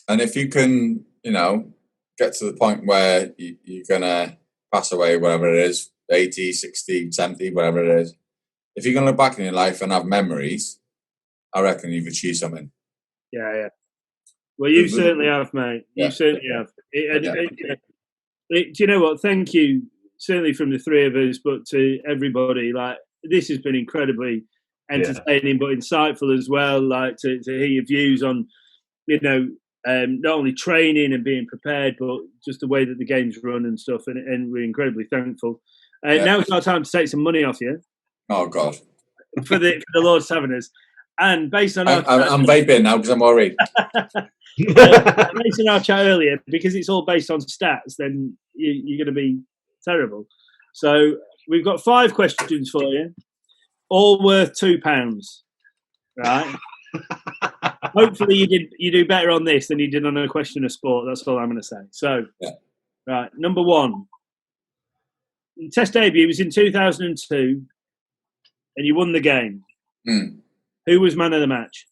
And if you can, you know, get to the point where you're going to pass away, whatever it is, 80, 60, 70, whatever it is, if you're going to look back in your life and have memories, I reckon you've achieved something. Yeah. Well, you certainly have, mate. You certainly have. Do you know what? Thank you, certainly from the three of us, but to everybody. Like, this has been incredibly entertaining, but insightful as well. Like, to hear your views on, you know, not only training and being prepared, but just the way that the game's run and stuff. And we're incredibly thankful. Now it's our time to take some money off you. Oh God! For the Lord's Taverners, and based on I'm vaping now because I'm worried. Based on our chat earlier, because it's all based on stats, then you're going to be terrible. So we've got 5 questions for you, all worth £2. Right? Hopefully you do better on this than you did on a question of sport. That's all I'm going to say. So, right, number 1. Test debut was in 2002, and you won the game. Who was man of the match?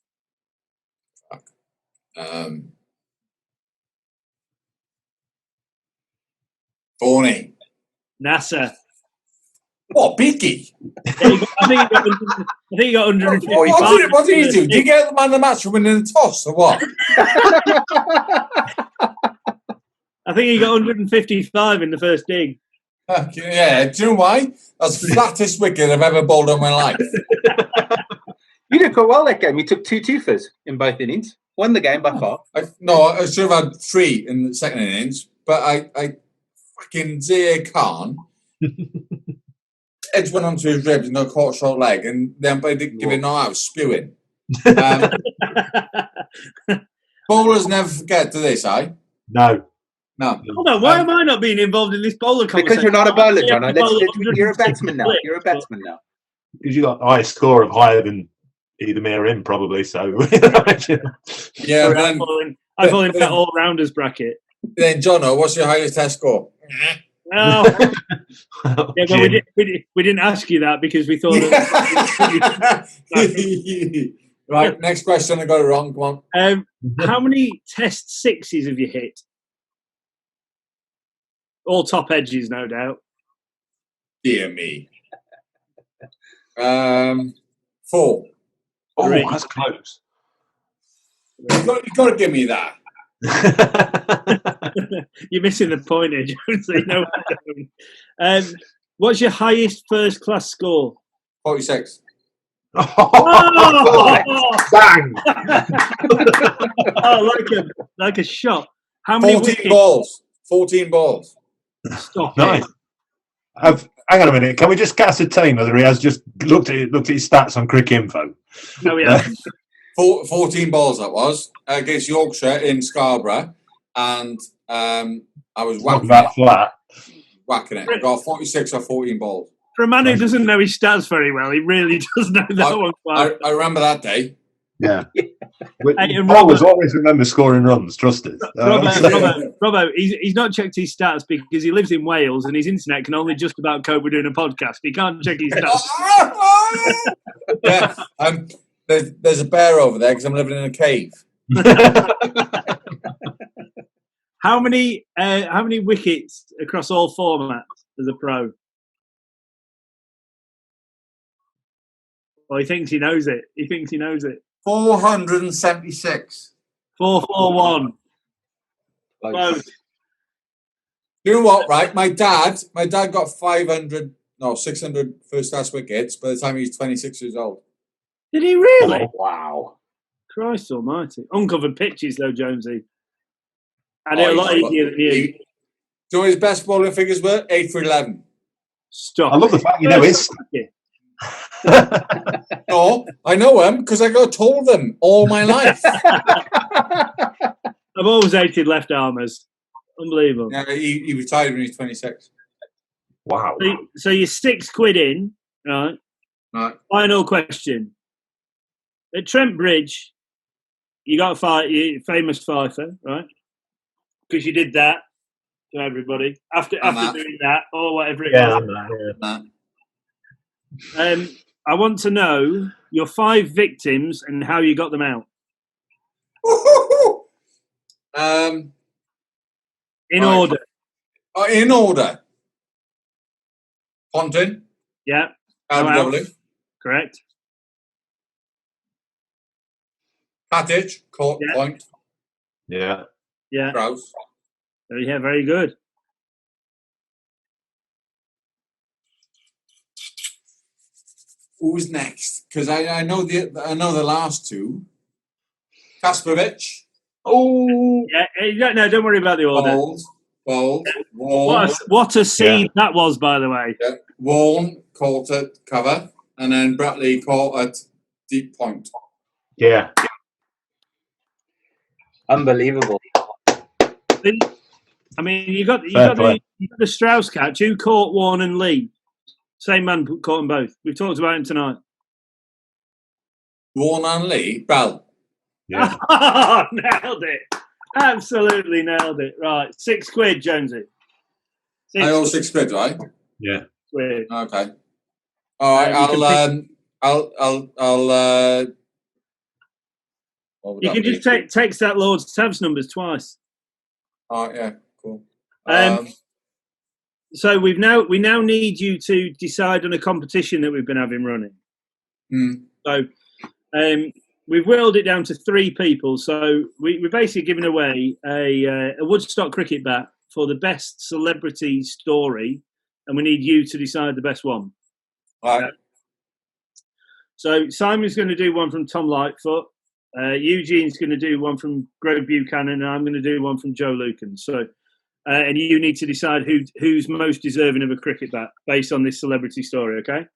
Borney. NASA. What, Beaky? I think he got 145. What did he do? Did he get the man of the match for winning the toss or what? I think he got 155 in the first dig. Yeah, do you know why? That's the flattest wicket I've ever bowled in my life. You did quite well that game. You took 2 twofers in both innings. Won the game by far. I should have had 3 in the second innings, but I fucking Zaire Khan edge went onto his ribs and got caught short leg, and then I didn't give it no, I was spewing. Bowlers never forget, do they, Si? No. Hold on, why am I not being involved in this bowler conversation? Because you're not a bowler, John. You're a batsman now. You're a batsman now. Because you got a high score of higher than either me or him, probably. So yeah, I fall into that all-rounders bracket. Then, Jono, what's your highest test score? Oh. Yeah, but we didn't ask you that because we thought that. Right, next question. I got it wrong. Come on. How many test sixes have you hit? All top edges, no doubt. Dear me. 4. Oh, that's close. You've got to give me that. You're missing the point here, Jonesy. No, what's your highest first-class score? 46. Oh! Bang! Oh, like a shot. How many 14 wickets? balls. 14 balls. Stop Nice. it. Hang on a minute. Can we just ascertain whether he has just looked at his stats on Crick Info? No, we haven't. 14 balls that was against Yorkshire in Scarborough, and I was whacking it. I got 46 or 14 balls. For a man who doesn't know his stats very well, he really does know that one. I remember that day. Yeah. And Always remember scoring runs. Trust it. Robbo, he's not checked his stats because he lives in Wales and his internet can only just about cope with doing a podcast. He can't check his stats. Yeah, there's a bear over there because I'm living in a cave. How many wickets across all formats as a pro? Well, he thinks he knows it. 476. 441. Close. You know what, right? My dad got 600 first-class wickets by the time he was 26 years old. Did he really? Oh, wow. Christ almighty. Uncovered pitches, though, Jonesy. And a lot easier than you. Do you know what his best bowling figures were? 8 for 11. Stop. I love the fact you know his. No, I know him because I got told them all my life. I've always hated left armers. Unbelievable. Yeah, he retired when he was 26. Wow. So you're £6 in, right? Right. Final question. At Trent Bridge, you got a famous fifer, right? Because you did that to everybody after doing that or whatever it was. I want to know your 5 victims and how you got them out. In order. Oh, in order. Ponting. Yeah. LBW. Correct. Pattich. Court Point. Yeah. Yeah. Strauss. Yeah, very good. Who's next? Because I know the last two. Kasparovich. Oh. Yeah. No, don't worry about the order. Bold. What a scene that was, by the way. Yeah. Warren caught at cover, and then Bratley caught at deep point. Yeah. Unbelievable. I mean, you got the Strauss catch. Who caught Warren and Lee? Same man caught them both. We've talked about him tonight. Warren and Lee? Bell. Yeah. Nailed it. Absolutely nailed it. Right. £6, Jonesy. I owe £6, right? Yeah. £6. Okay. All right. You can just text that Lord's tabs numbers twice. Oh, yeah. Cool. So we now need you to decide on a competition that we've been having running. So we've whittled it down to 3 people. So we're basically giving away a Woodstock cricket bat for the best celebrity story, and we need you to decide the best one. All right. So Simon's going to do one from Tom Lightfoot. Eugene's going to do one from Greg Buchanan, and I'm going to do one from Joe Lucan. So, and you need to decide who's most deserving of a cricket bat based on this celebrity story. Okay.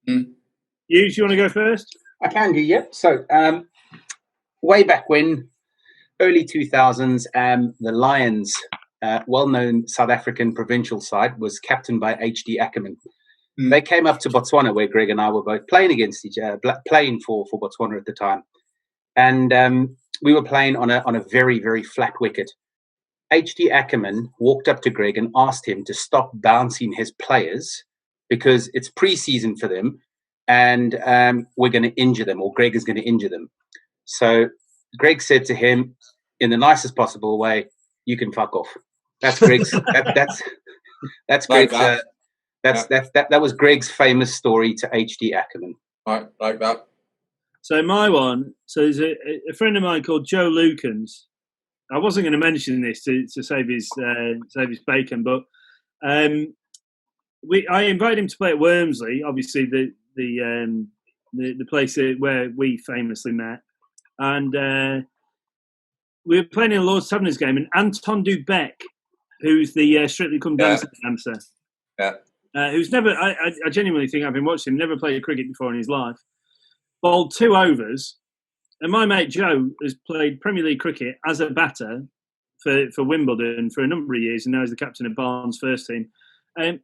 Hughes, you want to go first? I can do, yeah. So, way back when, early 2000s, the Lions, well-known South African provincial side, was captained by H.D. Ackerman. They came up to Botswana, where Greg and I were both playing against each other, playing for Botswana at the time. And we were playing on a very, very flat wicket. H.D. Ackerman walked up to Greg and asked him to stop bouncing his players because it's pre-season for them and we're going to injure them, or Greg is going to injure them. So Greg said to him, in the nicest possible way, "You can fuck off." That's Greg's. That's Greg's. That was Greg's famous story to H.D. Ackerman. Right, like that. So my one. So there's a friend of mine called Joe Lukens. I wasn't going to mention this to save his bacon, but I invited him to play at Wormsley, obviously the place where we famously met, and we were playing in a Lord's Taverners game, and Anton Dubek, who's the Strictly Come Dancing dancer, who's never, I genuinely think, I've been watching him, never played cricket before in his life, bowled 2 overs. And my mate Joe has played Premier League cricket as a batter for Wimbledon for a number of years, and now he's the captain of Barnes' first team.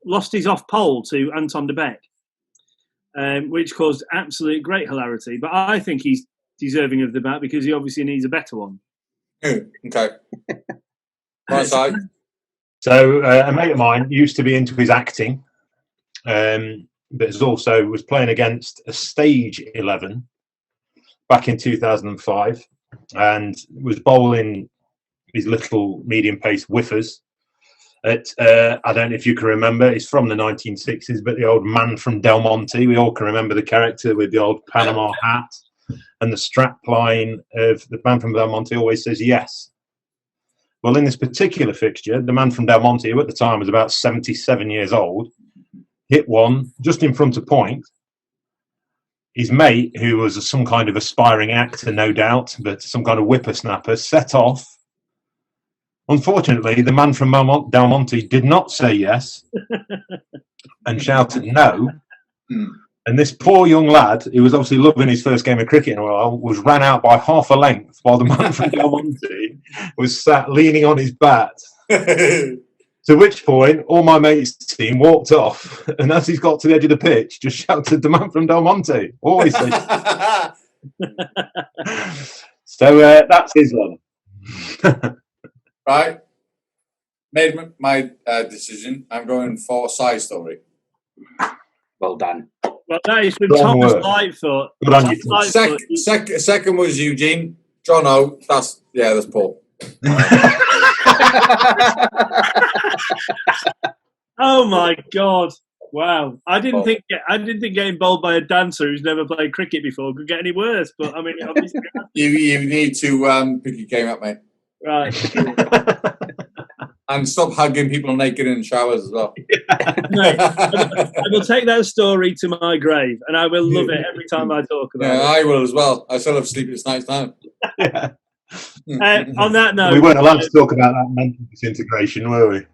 Lost his off pole to Anton de Beek, which caused absolute great hilarity. But I think he's deserving of the bat because he obviously needs a better one. Okay. My side. So a mate of mine used to be into his acting, but was playing against a stage 11 back in 2005 and was bowling his little medium pace whiffers at I don't know if you can remember, it's from the 1960s, but the old Man from Del Monte, we all can remember the character with the old Panama hat and the strap line of the Man from Del Monte always says yes. Well, in this particular fixture, the Man from Del Monte, who at the time was about 77 years old, hit one just in front of point. His mate, who was some kind of aspiring actor, no doubt, but some kind of whippersnapper, set off. Unfortunately, the Man from Del Monte did not say yes and shouted no. And this poor young lad, who was obviously loving his first game of cricket in a while, was ran out by half a length while the Man from Del Monte was sat leaning on his bat. To which point, all my mates' team walked off, and as he's got to the edge of the pitch, just shouted, "The Man from Del Monte!" Always says. So that's his one. Right. Made my decision. I'm going for side story. Well done. Well, that is from Thomas Lightfoot. Good on you. Second was Eugene. John O. That's Paul. Oh my God! Wow, I didn't think getting bowled by a dancer who's never played cricket before could get any worse. But I mean, obviously, you need to pick your game up, mate. Right. And stop hugging people naked in showers as well. Mate, I will take that story to my grave, and I will love it every time I talk about it. I will as well. I still have sleepless nights now. Yeah. On that note, we weren't allowed to talk about that mental disintegration, were we?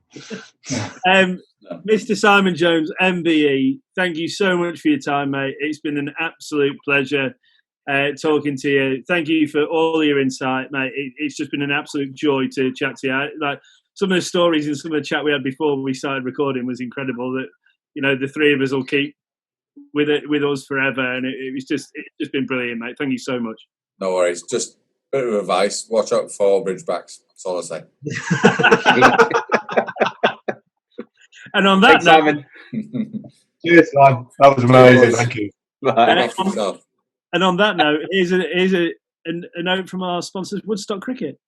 Mr. Simon Jones, MBE, thank you so much for your time, mate. It's been an absolute pleasure talking to you. Thank you for all your insight, mate. It's just been an absolute joy to chat to you. Like some of the stories and some of the chat we had before we started recording was incredible. That the three of us will keep with us forever, and it's just been brilliant, mate. Thank you so much. No worries. Just a bit of advice: watch out for bridgebacks. That's all I say. And on that note, cheers, Simon. That was amazing. Thank you. And on that note, here's a note from our sponsors, Woodstock Cricket.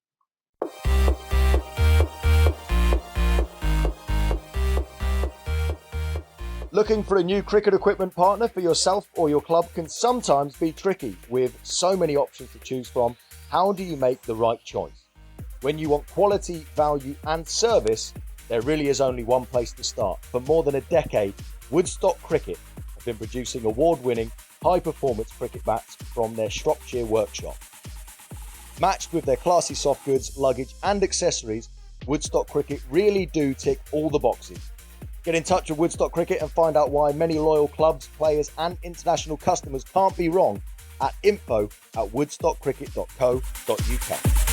Looking for a new cricket equipment partner for yourself or your club can sometimes be tricky. With so many options to choose from, how do you make the right choice? When you want quality, value and service, there really is only one place to start. For more than a decade, Woodstock Cricket have been producing award-winning, high-performance cricket bats from their Shropshire workshop. Matched with their classy soft goods, luggage and accessories, Woodstock Cricket really do tick all the boxes. Get in touch with Woodstock Cricket and find out why many loyal clubs, players and international customers can't be wrong at info@woodstockcricket.co.uk.